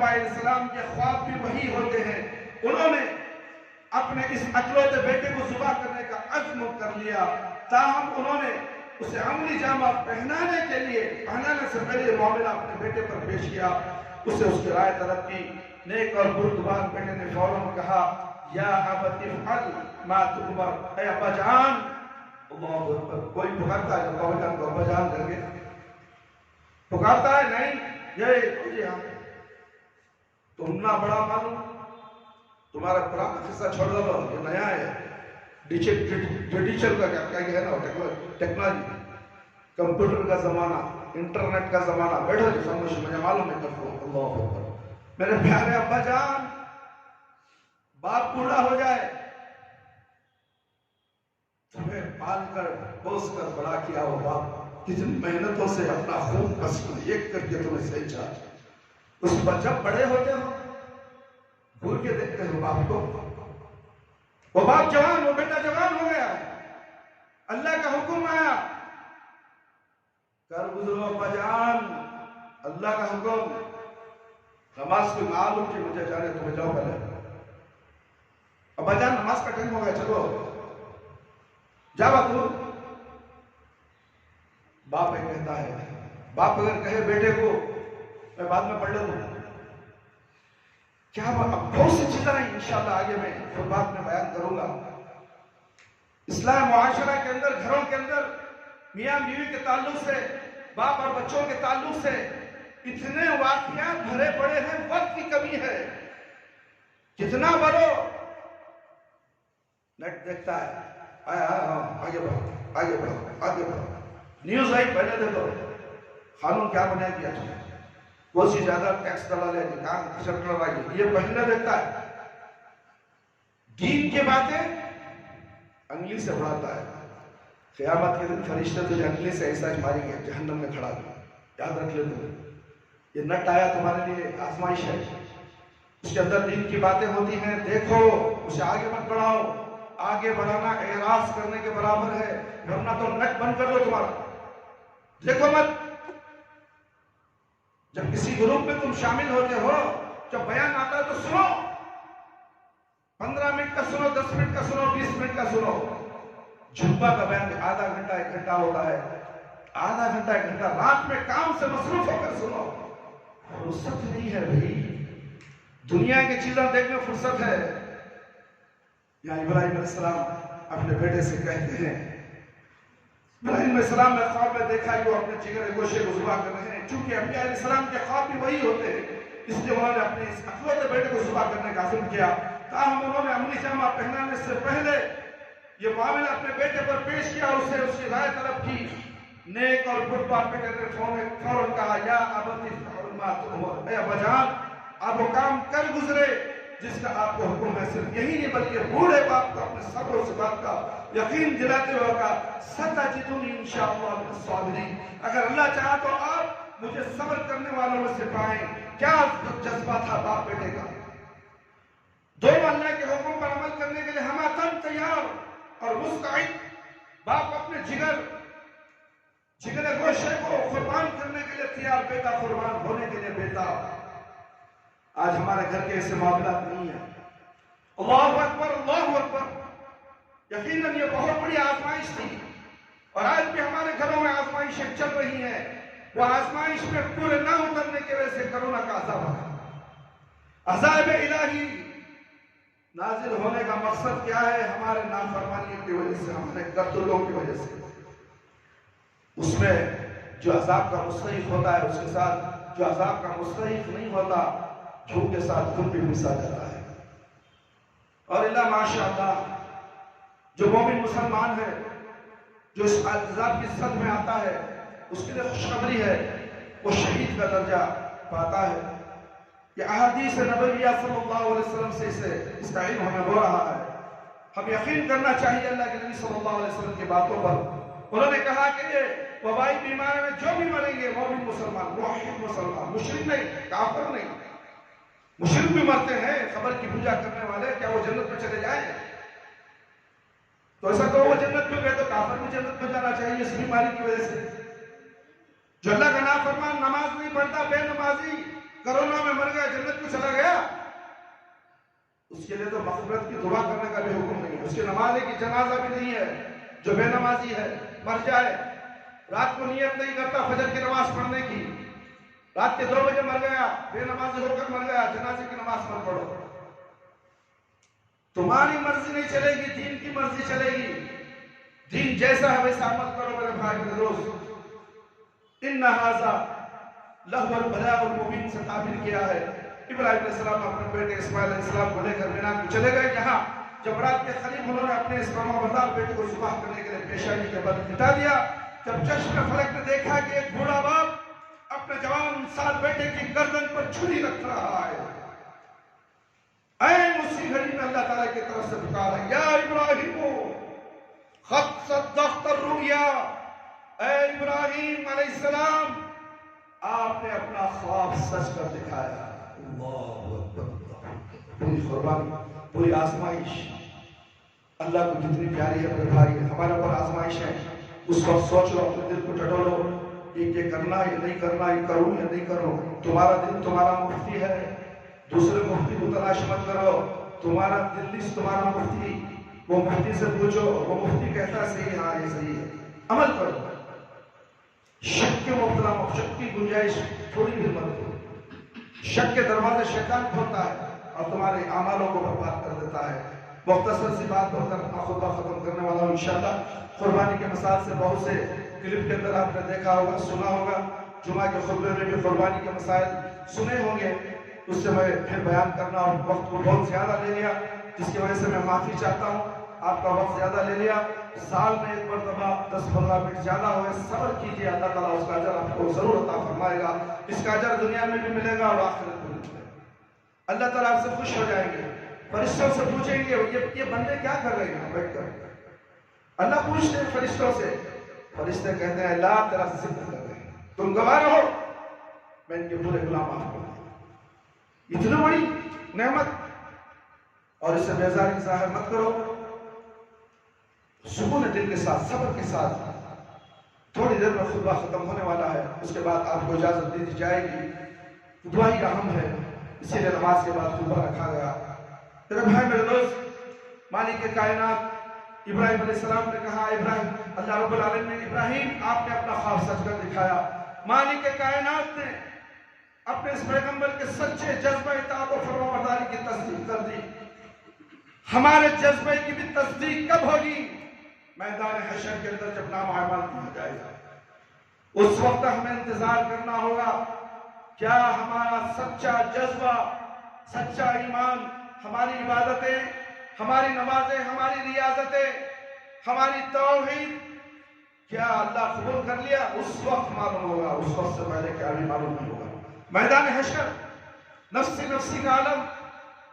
انبیاء علیہ السلام کے خواب بھی وہی ہوتے ہیں. انہوں نے اپنے اس اکلوتے بیٹے کو ذبح کرنے کا عزم کر لیا، تاہم انہوں نے اسے عملی جامہ پہنانے سے پہلے معاملہ اپنے بیٹے پر پیش کیا، اسے اس کی رائے طلب کی. نیک اور بردبار بیٹے نے فوراً کہا یا ابت افعل ما تؤمر، اے ابا جان. اللہ اکبر. کوئی پکارتا ہے ابا جان کو ابا جان کر کے پکارتا ہے؟ نہیں. یہ تم نہ بڑا معلوم، تمہارا پرانا قصہ چھوڑ دو، یہ نیا ہے. ڈیجیٹل کا کیا ہے نا، ٹیکنالوجی، کمپیوٹر کا زمانہ، انٹرنیٹ کا زمانہ. بیٹھو جی سمجھ، مجھے معلوم ہے کرو. اللہ اکبر. میرے پیارے ابا جان، باپ بوڑھا ہو جائے، تمہیں پال کر پوس کر بڑا کیا وہ باپ، کتنی محنتوں سے اپنا خون پسینہ ایک کر کے تمہیں سینچا، اس پر جب بڑے ہوتے ہو بھول کے دیکھتے ہو باپ کو. وہ باپ جوان، وہ بیٹا جوان ہو گیا، اللہ کا حکم آیا کر گزرو ابا جان. اللہ کا حکم، نماز کو معلوم کہ مجھے جانے، تمہیں جاؤ پہلے. ابا جان نماز کا ٹائم ہو گیا، چلو جاؤ تو. باپ ایک کہتا ہے، باپ اگر کہے بیٹے کو میں بعد میں پڑھ لیتا ہوں، کیا بہت سی چیزیں ہیں انشاءاللہ آگے میں پھر بعد میں بیان کروں گا. اسلام معاشرہ کے اندر، گھروں کے اندر میاں بیوی کے تعلق سے، باپ اور بچوں کے تعلق سے اتنے واقعات بھرے پڑے ہیں. وقت کی کمی ہے. کتنا بڑھو نیٹ دیکھتا ہے، آگے بڑھو آگے بڑھو آگے بڑھو. نیوز آئی پہلے دیکھو، قانون کیا بنا دیا تھا، وہ سی زیادہ ٹیکس ڈالا لے گی، کام خسر ڈالا گی، یہ پہلے دیکھتا ہے. دین کی باتیں انگلی سے بڑھاتا ہے. قیامت کے دن فرشتے تجھے انگلی سے ایسا ماریں گے جہنم میں کھڑا دیں. یاد رکھ لے تم، یہ نٹ آیا تمہارے لیے آزمائش ہے. اس کے اندر دین کی باتیں ہوتی ہیں، دیکھو اسے آگے مت بڑھاؤ. آگے بڑھانا اعراض کرنے کے برابر ہے، ورنہ تو نٹ بند کر دو تمہارا. دیکھو مت. جب کسی گروپ میں تم شامل ہوتے ہو، جب بیان آتا ہے تو سنو. 15 منٹ کا سنو، 10 منٹ کا سنو، 20 منٹ کا سنو. جمعہ کا بیان آدھا گھنٹہ 1 گھنٹہ ہوتا ہے. آدھا گھنٹہ 1 گھنٹہ رات میں کام سے مصروف ہو کر سنو. فرصت نہیں ہے بھائی، دنیا کی چیزیں دیکھنے فرصت ہے. یہاں ابراہیم علیہ السلام اپنے بیٹے سے کہتے ہیں، ابراہیم علیہ السلام نے خواب میں دیکھا کہ وہ اپنے جگر گوشے کو ذبح کر رہے ہیں. چونکہ انبیاء علیہ السلام کے خواب بھی وہی ہوتے ہیں، اس لیے انہوں نے اپنے اس اکلوتے بیٹے کو ذبح کرنے کا عزم کیا. تاہم انہوں نے عملی جامہ پہنانے سے پہلے یہ معاملہ اپنے بیٹے پر پیش کیا، اسے اس کی رائے طلب کی. نیک اور بردبار بیٹے نے فوراً کہا یا ابت افعل ما تؤمر، اے ابا جان آپ وہ کام کر گزرے جس کا آپ کو حکم ہے. صرف یہی نہیں بلکہ بوڑھے باپ کو اپنے صبر و ثبات کا یقین دلاتے ہوئے کہا ستجدونی انشاءاللہ من الصابرین. اگر اللہ چاہا تو آپ مجھے صبر کرنے والوں میں سے پائیں. کیا جذبہ تھا باپ بیٹے کا، دونوں اللہ کے حکم پر عمل کرنے کے لیے ہمہ تیار اور مستعد. باپ اپنے جگر گوشے کو قربان کرنے کے لیے تیار، بیٹا قربان ہونے کے لیے بیٹا. آج ہمارے گھر کے ایسے معاملات نہیں ہیں. اللہ اکبر اللہ اکبر. یقیناً یہ بہت بڑی آزمائش تھی، اور آج بھی ہمارے گھروں میں آزمائشیں چل رہی ہیں. وہ آزمائش میں پورے نہ اترنے کی وجہ سے کرونا کا عذاب ہے. عذاب الہی نازل ہونے کا مقصد کیا ہے؟ ہمارے نافرمانی کی وجہ سے، ہمارے قتلوں کی وجہ سے. اس میں جو عذاب کا مستحق ہوتا ہے، اس کے ساتھ جو عذاب کا مستحق نہیں ہوتا، جھوٹ کے ساتھ خون بھی مسا جاتا ہے. اور اللہ ماشاءاللہ جو مومن مسلمان ہے، جو اس عذاب کی صد میں آتا ہے، اس کے لیے خوشخبری ہے، وہ شہید کا درجہ پاتا ہے. یہ احادیث نبویہ صلی اللہ علیہ وسلم سے اس کا علم ہمیں ہو رہا ہے. ہم یقین کرنا چاہیے اللہ کے نبی صلی اللہ علیہ وسلم کی باتوں پر. انہوں نے کہا کہ یہ وبائی بیماری میں جو بھی مریں گے مومن مسلمان، موحد مسلمان، مشرک نہیں، کافر نہیں. مشرک بھی مرتے ہیں، قبر کی پوجا کرنے والے، کیا وہ جنت میں چلے جائیں؟ تو ایسا تو وہ جنت میں گئے تو کافر بھی جنت میں جانا چاہیے اس بیماری کی وجہ سے. جو اللہ کا نافرمان، نماز نہیں پڑھتا، بے نمازی، کرونا میں مر گیا، جنت چلا گیا اس کے لیے تو مغفرت کی دعا کرنے کا بھی حکم نہیں ہے. اس کے نمازے کی جنازہ بھی نہیں ہے. جو بے نمازی ہے مر جائے, رات کو نیت نہیں کرتا فجر کی نماز پڑھنے کی, رات کے 2 بجے مر گیا, بے نمازی ہو کر مر گیا, جنازے کی نماز مت پڑھو. تمہاری مرضی نہیں چلے گی, دین کی مرضی چلے گی. دین جیسا ہے ویسا عمل کرو میرے بھائی میرے دوست. ان ھذا لہو البلاء المبین سے تعبیر کیا ہے. ابراہیم علیہ السلام اپنے بیٹے اسماعیل علیہ السلام کو لے کر مینا کو چلے گئے, جہاں جب رات کے قریب انہوں نے اپنے اس فرمانبردار بیٹے کو ذبح کرنے کے لیے پیشانی کے بل مٹا دیا. جب چشم فلک نے دیکھا کہ ایک بوڑھا باپ اپنے جوان سال بیٹے کی گردن پر چھری رکھ رہا ہے, این اسی گھڑی میں اللہ تعالیٰ کی طرف سے پکارا, یا ابراہیم قد صدقت الرؤیا. اے ابراہیم علیہ السلام آپ نے اپنا خواب سچ کر دکھایا. اللہ اکبر. پوری قربانی, پوری آزمائش اللہ کو جتنی پیاری ہے میرے بھائی, ہمارے اوپر آزمائش ہے. اس وقت سوچ لو, اپنے دل کو ٹٹولو, یہ کرنا یا نہیں کرنا, یہ کروں یا نہیں کروں. تمہارا دل تمہارا مفتی ہے, دوسرے مفتی کو تلاش مت کرو. تمہارا دل تمہارا مفتی, وہ مفتی سے پوچھو, وہ مفتی کہتا ہے صحیح, ہاں یہ صحیح ہے, عمل کرو. شک کے مبتلا, شک کی گنجائش تھوڑی بھی مت کرو. شک کے دروازے شیطان کھولتا ہے اور تمہارے اعمالوں کو برباد کر دیتا ہے. مختصر سی بات بول کر اپنا خطبہ ختم کرنے والا ہوں انشاءاللہ. قربانی کے مسائل سے بہت سے کلپ کے اندر آپ نے دیکھا ہوگا, سنا ہوگا. جمعہ کے خطبے میں بھی قربانی کے مسائل سنے ہوں گے. اس سے میں پھر بیان کرنا اور وقت کو بہت زیادہ لے لیا, جس کی وجہ سے میں معافی چاہتا ہوں. آپ کا وقت زیادہ لے لیا. سال میں ایک مرتبہ 10-15 منٹ زیادہ ہوئے, صبر کیجئے, اللہ تعالیٰ اس کا اجر آپ کو ضرور عطا فرمائے گا. اس کا اجر دنیا میں بھی ملے گا اور آخرت میں بھی ملے گا. اللہ تعالیٰ آپ سے خوش ہو جائیں گے. فرشتوں سے پوچھیں گے یہ بندے کیا کر رہے ہیں بیٹھ کر. اللہ پوچھتے ہیں فرشتوں سے, فرشتے کہتے ہیں اللہ تیرا ذکر کر رہے ہیں, تم گواہ رہو, میں ان کے پورے گناہ معاف کر دوں. اتنی بڑی نعمت, اور اسے بیزاری ظاہر مت کرو. سکون دل کے ساتھ, صبر کے ساتھ. تھوڑی دیر میں خطبہ ختم ہونے والا ہے, اس کے بعد آپ کو اجازت دے دی جائے گی. دعا ہی اہم ہے, اسی لیے نماز کے بعد خطبہ رکھا گیا. میرے بھائی میرے دوست, مالک کائنات ابراہیم علیہ السلام نے کہا, ابراہیم, اللہ رب العالمین نے, ابراہیم آپ نے اپنا خواب سچ کر دکھایا. مالک کائنات نے اپنے اس پیغمبر کے سچے جذبہ اطاعت و فرمانبرداری کی تصدیق کر دی. ہمارے جذبے کی بھی تصدیق کب ہوگی؟ میدان حشر کے اندر جب نام اعمال کیا جائے گا, اس وقت ہمیں انتظار کرنا ہوگا. کیا ہمارا سچا جذبہ, سچا ایمان, ہماری عبادتیں, ہماری نمازیں, ہماری ریاضتیں, ہماری توحید, کیا اللہ قبول کر لیا؟ اس وقت معلوم ہوگا. اس وقت سے پہلے کیا بھی معلوم نہیں ہوگا. میدان حشر نفسی نفسی کا عالم,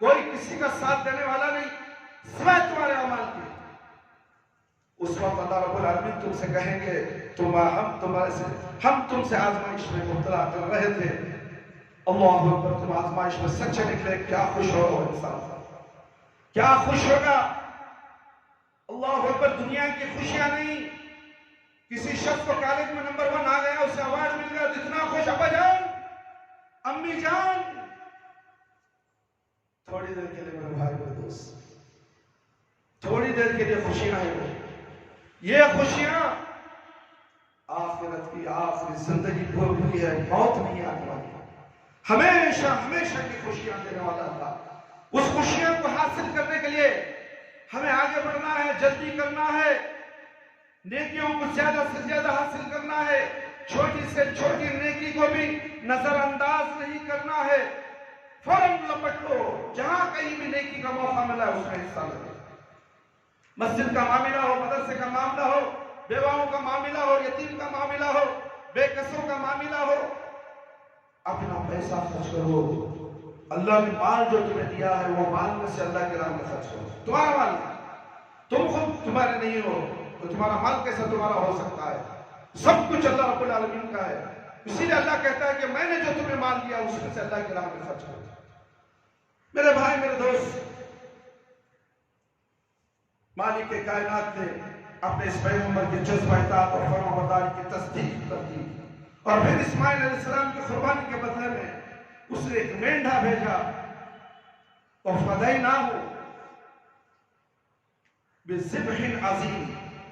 کوئی کسی کا ساتھ دینے والا نہیں سوائے تمہارے اعمال کے. اس وقت اللہ رب العالمین تم سے کہیں گے ہم تم سے آزمائش میں مبتلا کر رہے تھے. اللہ اکبر, تم آزمائش میں سچے نکلے, کیا خوش ہوگا انسان, کیا خوش ہوگا. اللہ اکبر. دنیا کی خوشیاں نہیں, کسی شخص کو کالج میں نمبر 1 آ گیا, اسے ایوارڈ مل گیا, جتنا خوش ابا جان امی جان. تھوڑی دیر کے لیے میرے بھائی میرے دوست, تھوڑی دیر کے لیے خوشیاں ہیں. یہ خوشیاں آخرت کی آخری زندگی پوری ہے, موت نہیں آنے والی. ہمیشہ ہمیشہ کی خوشیاں دینے والا اللہ. اس خوشیاں کو حاصل کرنے کے لیے ہمیں آگے بڑھنا ہے, جلدی کرنا ہے, نیکیوں کو زیادہ سے زیادہ حاصل کرنا ہے, چھوٹی سے چھوٹی نیکی کو بھی نظر انداز نہیں کرنا ہے. فوراً لپٹ لو, جہاں کہیں بھی نیکی کا موقع ملا ہے اس میں حصہ لے. مسجد کا معاملہ ہو, مدرسے کا معاملہ ہو, بیواؤں کا معاملہ ہو, یتیم کا معاملہ ہو, بے کسوں کا معاملہ ہو, اپنا پیسہ خرچ کرو. اللہ نے مال جو تمہیں دیا ہے وہ مال میں سے اللہ کے راہ میں خرچ کرو. تمہارا مال ہے, تم خود تمہارے نہیں ہو تو تمہارا مال کیسا تمہارا ہو سکتا ہے؟ سب کچھ اللہ رب العالمین کا ہے. اسی لیے اللہ کہتا ہے کہ میں نے جو تمہیں مال دیا اس میں سے اللہ کے راہ میں خرچ کرو. میرے بھائی میرے دوست, مالک کائنات نے اپنے اس پیغمبر کے جذبہ اطاعت اور فرمانبرداری کی تصدیق کر دی, اور پھر اسماعیل علیہ السلام کی قربانی کے بدلے میں اس نے ایک مینڈھا بھیجا وَفَدَيْنَاهُ بِذِبْحٍ عَظِيمٍ،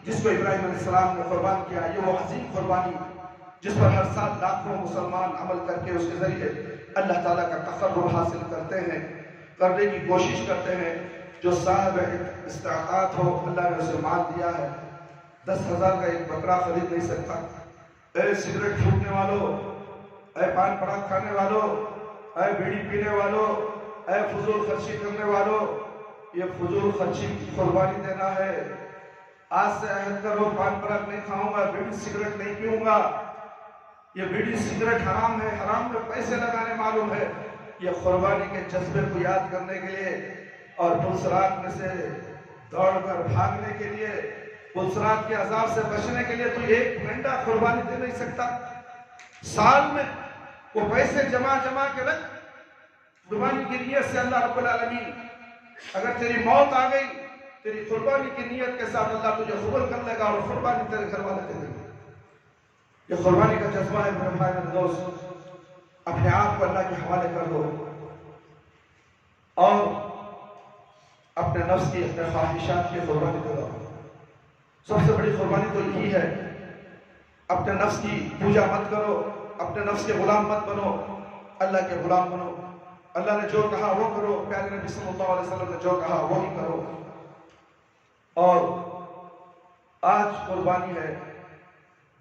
جس کو ابراہیم علیہ السلام نے قربان کیا. یہ وہ عظیم قربانی جس پر ہر سال لاکھوں مسلمان عمل کر کے اس کے ذریعے اللہ تعالیٰ کا تقرب حاصل کرتے ہیں، کرنے کی کوشش کرتے ہیں. جو صاحب استطاعت ہو، اللہ نے اسے مال دیا ہے، 10,000 کا ایک بکرا خرید نہیں سکتا. اے سگریٹ پھونکنے والوں، اے پان پراگ کھانے والوں، اے بیڑی پینے والوں، اے فضول خرچی کرنے والوں، یہ فضول خرچی کی قربانی دینا ہے. آج سے عہد کرو، پان پراگ نہیں کھاؤں گا، بیڑی سگریٹ نہیں پیوں گا. یہ بیڑی سگریٹ حرام ہے، حرام میں پیسے لگانے معلوم ہے. یہ قربانی کے جذبے کو یاد کرنے کے لیے اور پلسرات میں سے دوڑ کر بھاگنے کے لیے، پلسرات کے عذاب سے بچنے کے لیے تو ایک مینڈا قربانی دے نہیں سکتا. سال میں وہ پیسے جمع کے رکھ، قربانی کی نیت سے اللہ رب العالمین اگر تیری موت آ گئی، تیری قربانی کی نیت کے ساتھ اللہ تجھے قبول کر لے گا اور قربانی تیرے گھر والے دے دیں گے. یہ قربانی کا جذبہ ہے میرے بھائی میرے دوست. اپنے آپ کو اللہ کے حوالے کر دو اور اپنے نفس کی، اپنے خواہشات کی قربانی دے دو. سب سے بڑی قربانی تو یہی ہے. اپنے نفس کی پوجا مت کرو، اپنے نفس کے غلام مت بنو، اللہ کے غلام بنو. اللہ نے جو کہا وہ کرو، پیارے نبی صلی اللہ علیہ وسلم نے جو کہا وہی کرو. اور آج قربانی ہے،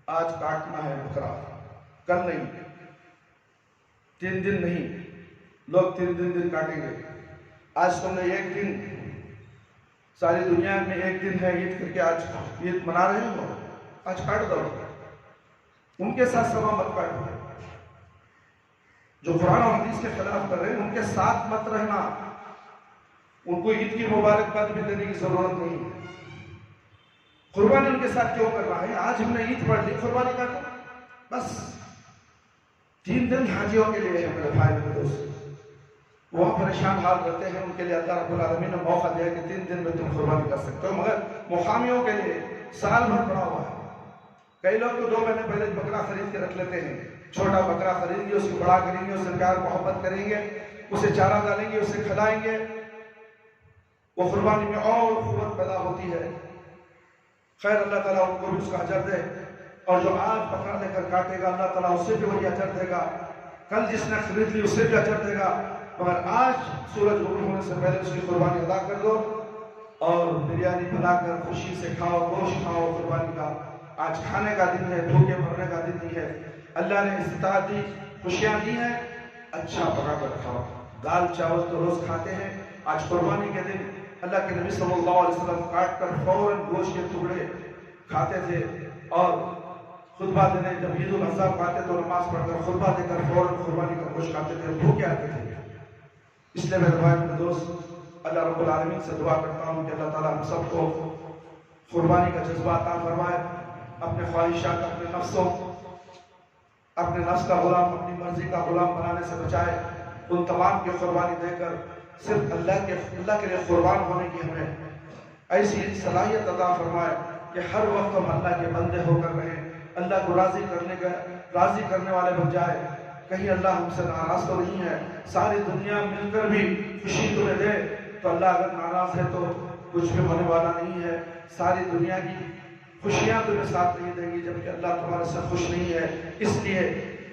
آج کاٹنا ہے بکرا، کل نہیں، 3 دن نہیں. لوگ 3 دن کاٹیں گے. آج تم نے ایک دن، ساری دنیا میں ایک دن ہے عید کر کے آج عید منا رہے ہو، آج کاٹ دو. ان کے ساتھ سما مت کاٹو. جو قرآن اور حدیث کے خلاف کر رہے ہیں ان کے ساتھ مت رہنا. ان کو عید کی مبارکباد بھی دینے کی ضرورت نہیں ہے. قربانی ان کے ساتھ کیوں کر رہا ہے؟ آج ہم نے عید پڑھ لی، قربانی کاٹو بس. 3 دن حاجیوں کے لیے ہے میرے بھائی میرے دوست. وہ پریشان حال رہتے ہیں، ان کے لیے اللہ رب العالمین نے موقع دیا کہ 3 دن میں تم قربانی کر سکتے ہو. مگر مقامیوں کے لیے سال بھر پڑا ہوا ہے. کئی لوگ تو 2 مہینے پہلے بکرا خرید کے رکھ لیتے ہیں. چھوٹا بکرا خرید گے، اس کو بڑا کریں گے، اسے پیار محبت کریں گے، اسے چارہ ڈالیں گے، اسے کھلائیں گے. وہ قربانی میں اور قوت پیدا ہوتی ہے. خیر اللہ تعالیٰ ان کو بھی اس کا اجر دے. اور جو آج بکرا لے کر کاٹے گا اللہ تعالیٰ اسے بھی وہی اجر دے گا. کل جس نے خرید لی اسے بھی اجر دے گا. مگر آج سورج غروب ہونے سے پہلے اس کی قربانی ادا کر دو اور بریانی بنا کر خوشی سے کھاؤ، گوشت کھاؤ. قربانی کا آج کھانے کا دن ہے، بھوکے مرنے کا دن نہیں ہے. اللہ نے استطاعت دی، خوشیاں دی ہیں، اچھا پکا کر کھاؤ. دال چاول تو روز کھاتے ہیں، آج قربانی کے دن اللہ کے نبی صلی اللہ علیہ وسلم کاٹ کر فوراً گوشت کے ٹکڑے کھاتے تھے. اور خطبہ دینے جب عید الاضحیٰ کھاتے تو نماز پڑھ کر خطبہ دے کر فوراً قربانی کا گوشت کھاتے تھے، بھوکے آتے تھے. اس لیے میرے بھائی میرے دوست، اللہ رب العالمین سے دعا کرتا ہوں کہ اللہ تعالیٰ ہم سب کو قربانی کا جذبہ عطا فرمائے. اپنے خواہشات، اپنے نفسوں، اپنے نفس کا غلام، اپنی مرضی کا غلام بنانے سے بچائے. ان تمام کی قربانی دے کر صرف اللہ کے لیے قربان ہونے کی ہمیں ایسی صلاحیت عطا فرمائے کہ ہر وقت ہم اللہ کے بندے ہو کر رہیں، اللہ کو راضی کرنے والے بن جائے. کہیں اللہ ہم سے ناراض تو نہیں ہے. ساری دنیا مل کر بھی خوشی تمہیں دے تو اللہ اگر ناراض ہے تو کچھ بھی ہونے والا نہیں ہے. ساری دنیا کی خوشیاں تمہیں ساتھ نہیں دیں گی جبکہ اللہ تمہارے سے خوش نہیں ہے. اس لیے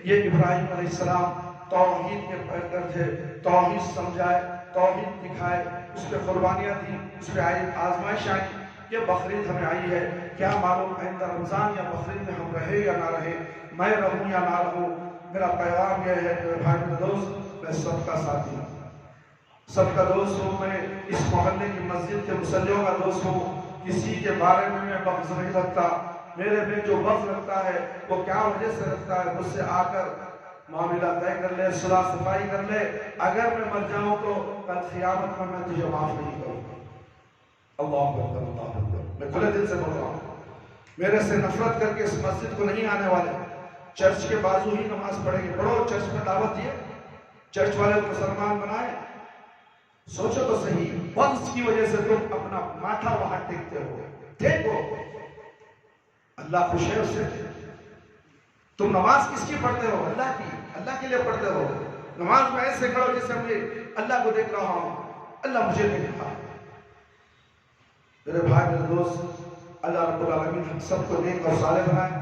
یہ ابراہیم علیہ السلام توحید کے پیکر تھے. توحید سمجھائے، توحید دکھائے، اس پہ قربانیاں دی، اس پہ آزمائش آئی. یہ بقرعید ہمیں آئی ہے، کیا معلوم آئندہ رمضان یا بقرعید میں ہم رہے یا نہ رہے، میں رہوں یا نہ رہوں. میرا پیغام یہ ہے میرے بھائی میرے دوست، میں سب کا ساتھی ہوں، سب کا دوست ہوں. میں اس محلے کی مسجد کے مصلیوں کا دوست ہوں. کسی کے بارے میں بغض نہیں رکھتا. میرے میں جو بغض رکھتا ہے وہ کیا وجہ سے رکھتا ہے، مجھ سے آ کر معاملہ طے کر لے، صلاح صفائی کر لے. اگر میں مر جاؤں تو کل قیامت میں تجھے معاف نہیں کروں گا. اللہ اکبر، اللہ اکبر. میں کھلے دل سے بول رہا ہوں، میرے سے نفرت کر کے اس مسجد کو نہیں آنے والے. چرچ کے بازو ہی نماز پڑھیں گے. پڑھو، چرچ میں دعوت دیے، چرچ والے مسلمان بنائے. سوچو تو صحیح، بغض کی وجہ سے تم اپنا ماتھا وہاں ٹیکتے ہو. دیکھو اللہ خوش ہے اس سے. تم نماز کس کی پڑھتے ہو؟ اللہ کی، اللہ کے لیے پڑھتے ہو. نماز میں ایسے کھڑو جیسے مجھے اللہ کو دیکھ رہا ہوں، اللہ مجھے دیکھ رہا ہے۔ میرے بھائی میرے دوست، اللہ رب العالمین ہم سب کو نیک اور صالح بنائے،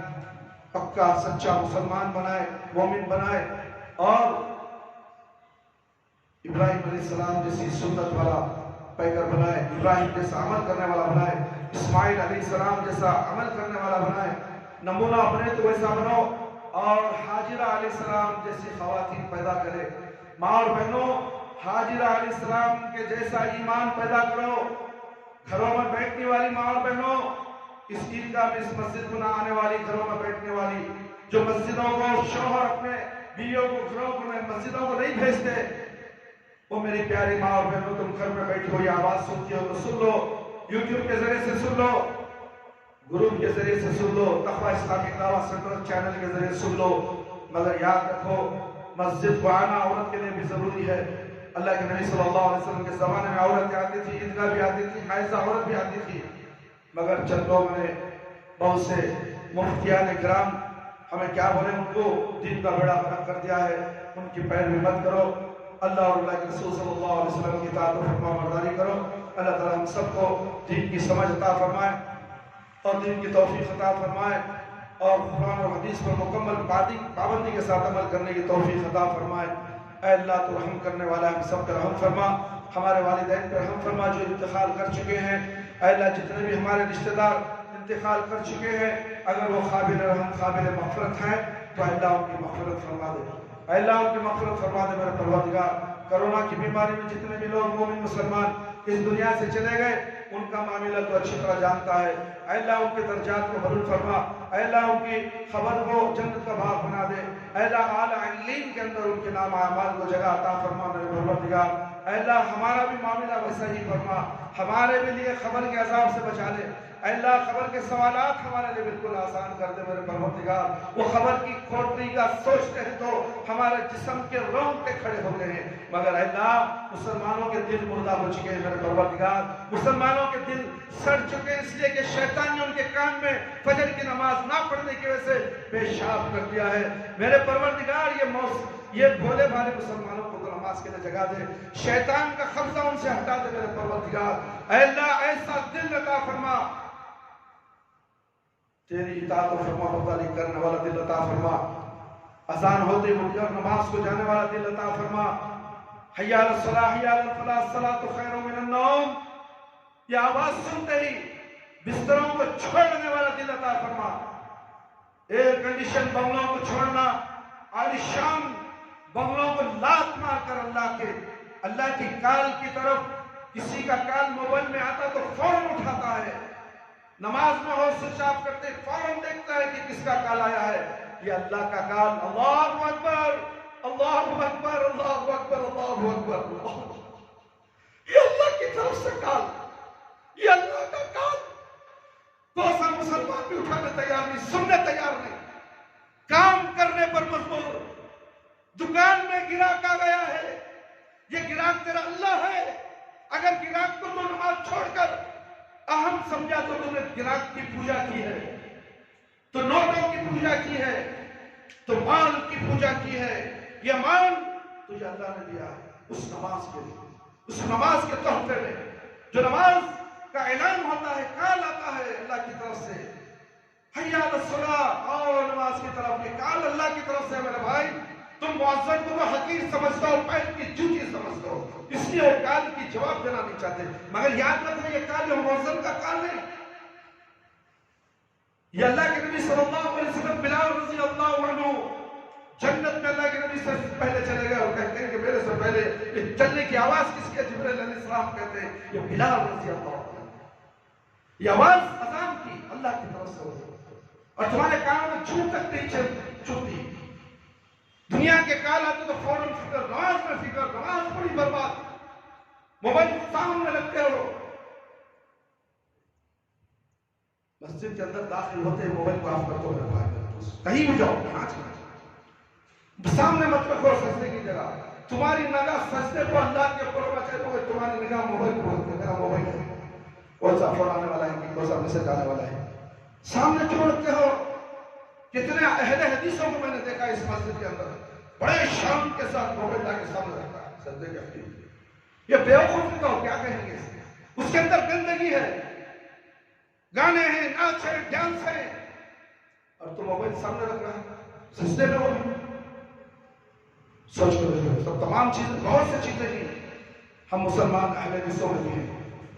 پکا سچا مسلمان بنائے، مومن بنائے، اور ابراہیم علیہ السلام جیسی سنت والا پیکر بنائے، ابراہیم جیسا عمل کرنے والا بنائے، اسماعیل علیہ السلام جیسا عمل کرنے والا بنائے، نمونہ بنے تو ویسا بنو، اور حاجرہ علیہ السلام جیسی خواتین پیدا کرے۔ ماں اور بہنوں، حاجرہ علیہ السلام کے جیسا ایمان پیدا کرو۔ گھروں میں بیٹھنے والی ماں اور بہنوں، اس عیدگاہ میں اس مسجد میں نہ آنے والی، گھروں میں بیٹھنے والی، جو مسجدوں کو شوہر اپنے بیویوں کو گھروں کو مسجدوں کو نہیں بھیجتے، وہ میری پیاری ماں اور بہنوں، تم گھر میں بیٹھی ہو، یہ آواز سنتی ہو تو سن لو، یوٹیوب کے ذریعے سے سن لو، گروپ کے ذریعے سے سن لو، تقویٰ اسلامی دعوت سینٹر چینل کے ذریعے سے سن لو، مگر یاد رکھو مسجد کو آنا عورت کے لیے بھی ضروری ہے۔ اللہ کے نبی صلی اللہ علیہ وسلم کے زمانے میں عورتیں آتی تھی، عیدگاہ بھی آتی تھی، حائضہ عورت بھی آتی تھی، مگر چند لوگوں نے، بہت سے مفتیان کرام ہمیں کیا بولے، ان کو دین کا بیڑا غرق کر دیا ہے۔ ان کی پیروی مت کرو، اللہ اور اللہ کے رسول صلی اللہ علیہ وسلم کی اطاعت و فرما برداری کرو۔ اللہ تعالی ہم سب کو دین کی سمجھ عطا فرمائے اور دین کی توفیق عطا فرمائے، اور قرآن اور حدیث پر مکمل پابندی کے ساتھ عمل کرنے کی توفیق عطا فرمائے۔ اے اللہ تو رحم کرنے والا ہے، ہم سب پر رحم فرما، ہمارے والدین پر رحم فرما جو انتقال کر چکے ہیں۔ اے اللہ جتنے بھی ہمارے رشتہ دار انتقال کر چکے ہیں، اگر وہ قابل رحم قابل مغفرت ہیں تو اے اللہ ان کی مغفرت فرما دے، اے اللہ ان کی مغفرت فرما دے میرے پروردگار۔ کرونا کی بیماری میں جتنے بھی لوگ مومن مسلمان اس دنیا سے چلے گئے، ان کا معاملہ تو اچھی طرح جانتا ہے۔ اے اللہ ان کے درجات کو بلند فرما، اے اللہ ان کی خبر کو جنت کا باغ بنا دے، اے اللہ اعلیٰ علین کے اندر ان کے نام اعمال کو جگہ عطا فرما میرے پروردگار۔ اے اللہ ہمارا بھی معاملہ ویسا ہی فرما، ہمارے بھی لیے خبر کے عذاب سے بچا لے، اے اللہ خبر کے سوالات ہمارے لیے بالکل آسان کر دے میرے پروردگار۔ وہ خبر کی کھوٹری کا سوچتے ہیں تو ہمارے جسم کے رونگٹے کھڑے ہو گئے ہیں، مگر اے اللہ مسلمانوں کے دل مردہ ہو چکے ہیں میرے پروردگار، مسلمانوں کے دل سڑ چکے ہیں، اس لیے کہ شیطان نے ان کے کان میں فجر کی نماز نہ پڑھنے کی وجہ سے پیشاب کر دیا ہے۔ میرے پروردگار یہ بھولے بھالے مسلمانوں کو نماز کے لیے جگہ دے، شیطان کا قبضہ ان سے ہٹا دے میرے پروردگار۔ اے اللہ ایسا دل عطا فرما، تیری اطاعت و فرما برداری کرنے والا دل عطا فرما، اذان ہوتے ہوئے نماز کو جانے والا دل عطا فرما، حی علی الصلاۃ حی علی الفلاح الصلاۃ خیر من النوم، یہ آواز سنتے ہی بستروں کو چھوڑنے والا دل عطا فرما، ایئر کنڈیشن بنگلوں کو چھوڑنا، عالیشان بنگلوں کو لات مار کر اللہ کی کال کی طرف، کسی کا کال موبائل میں آتا تو فوراً اٹھاتا ہے، نماز میں ہو سوئچ آف کرتے فوراً دیکھتا ہے کہ کس کا کال آیا ہے، یہ اللہ کا کال۔ اللہ اکبر اللہ اکبر اللہ اکبر اللہ اکبر، یہ اللہ کی طرف سے کال، یہ اللہ کا کال۔ کوسا مسلمان بھی اٹھانے تیار نہیں، سننے تیار نہیں، کام کرنے پر مجبور۔ دکان میں گراہک آ گیا ہے، یہ گراہک تیرا اللہ ہے، اگر گراہک کو تو نماز چھوڑ کر اہم سمجھا تو تم نے گراہک کی پوجا کی ہے، تو نوٹوں کی پوجا کی ہے، تو مال کی پوجا کی ہے۔ یہ مال تجھے اللہ نے دیا ہے اس نماز کے لیے، اس نماز کے تحفے میں، جو نماز کا اعلان ہوتا ہے، کال آتا ہے اللہ کی طرف سے، حی علی الصلاۃ، اور نماز کی طرف، یہ کال اللہ کی طرف سے۔ میرے بھائی تم مؤذن کو حقیر سمجھتا ہو، پیر کی جوتی سمجھتا ہو، اس لیے وہ کال کی جواب دینا نہیں چاہتے، مگر یاد رکھنا یہ کال مؤذن کا کال نہیں، یہ اللہ کے نبی صلی اللہ علیہ وسلم بلال رضی اللہ عنہ جنت میں اللہ کے نبی سے پہلے چلے گئے اور کہتے ہیں کہ میرے سے پہلے یہ چلنے کی آواز کس کے؟ جبرائیل علیہ السلام کہتے ہیں یہ بلال رضی اللہ عنہ، یہ آواز اذان کی اللہ کی طرف سے ہوتی، اور تمہارے کانوں میں چھوٹ تک نہیں چھوٹی۔ دنیا کے کال آتے تو فوراً فکر، نماز میں فکر، نماز بڑی برباد، موبائل سامنے رکھتے ہو، مسجد کے اندر داخل ہوتے موبائل کو آف کر دو میرے بھائی، کہیں بھی جاؤ یہاں چلے، سامنے مت رکھو سجدے کی جگہ، تمہاری نگاہ سجدے کو اللہ کے اوپر ہونا چاہیے، تو تمہاری نگاہ موبائل کو ہوتی ہے، میرا موبائل ہے، کون سا فون آنے والا ہے، کون سا میسج آنے والا ہے، سامنے کیوں رکھتے ہو؟ کتنے اہل حدیثوں کو میں نے دیکھا اس مسجد کے اندر، بڑے شان کے ساتھ مومن اللہ کے سامنے رکھتا ہے سجدے کے اخیر. یہ بیوقوف بتاؤ کیا کہیں گے اس کے اندر گندگی ہے، گانے ہیں، ناچ ہے، ڈانس ہے، اور تو موبائل سامنے رکھ رہا ہے سجدے میں. وہ سوچ کر دیکھو سب تمام چیزیں، بہت سے چیزیں ہیں ہم مسلمان اہل حدیثوں میں بھی ہیں.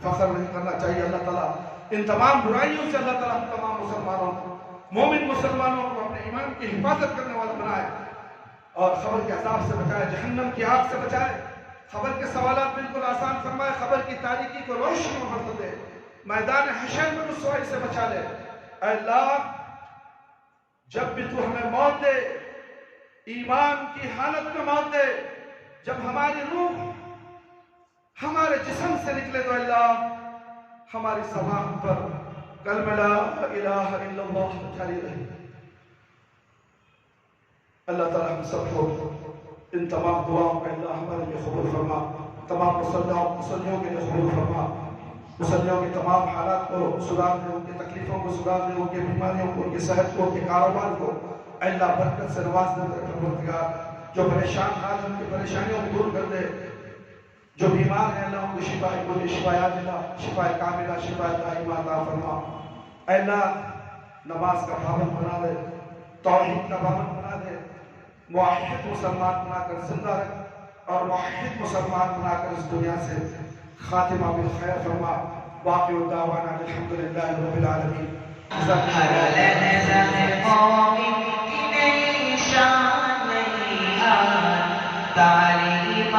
فخر نہیں کرنا چاہیے. اللہ تعالیٰ ان تمام برائیوں سے اللہ تعالیٰ ہم تمام مسلمانوں کو، مومن مسلمانوں کو اپنے ایمان کی حفاظت کرنے والا بنائے اور خبر کے عذاب سے بچائے، جہنم کی آگ سے بچائے. خبر کے سوالات بالکل آسان فرمائے، خبر کی تاریکی کو روشنی میں بدل دے، میدان حشر میں رسوائی سے بچا لے. اے اللہ جب بھی تو ہمیں موت دے، ایمان کی حالت میں موت دے، جب ہماری روح ہمارے جسم سے نکلے تو اللہ ہماری زبان پر کلمہ لا الہ الا اللہ جاری رہے. اللہ تعالیٰ ہم سب کو ان تمام دعاؤں کا اللہ ہمارے لیے قبول فرما، تمام مسلموں کے لیے قبول فرما. مسلموں کے تمام حالات کو سدھار دے، ان کی تکلیفوں کو سدھار دے، ان کی بیماریوں کو، ان کی صحت کو، ان کے کاروبار کو اللہ برکت سے نواز دے. پروردگار جو پریشان حال ہیں ان کی پریشانیوں کو دور کر دے، جو بیمار ہیں اللہ ان کو شفا کل شفا عاجلہ، شفا کاملہ، شفا دائمہ عطا فرما. اے اللہ نماز کا پابند بنا دے، توحید کا پابند بنا دے، موحد مسلمان بنا کر زندہ رکھ اور موحد مسلمان بنا کر اس دنیا سے خاتمہ بالخیر فرما. باقی دعوانا الحمدللہ رب العالمین. تعلیم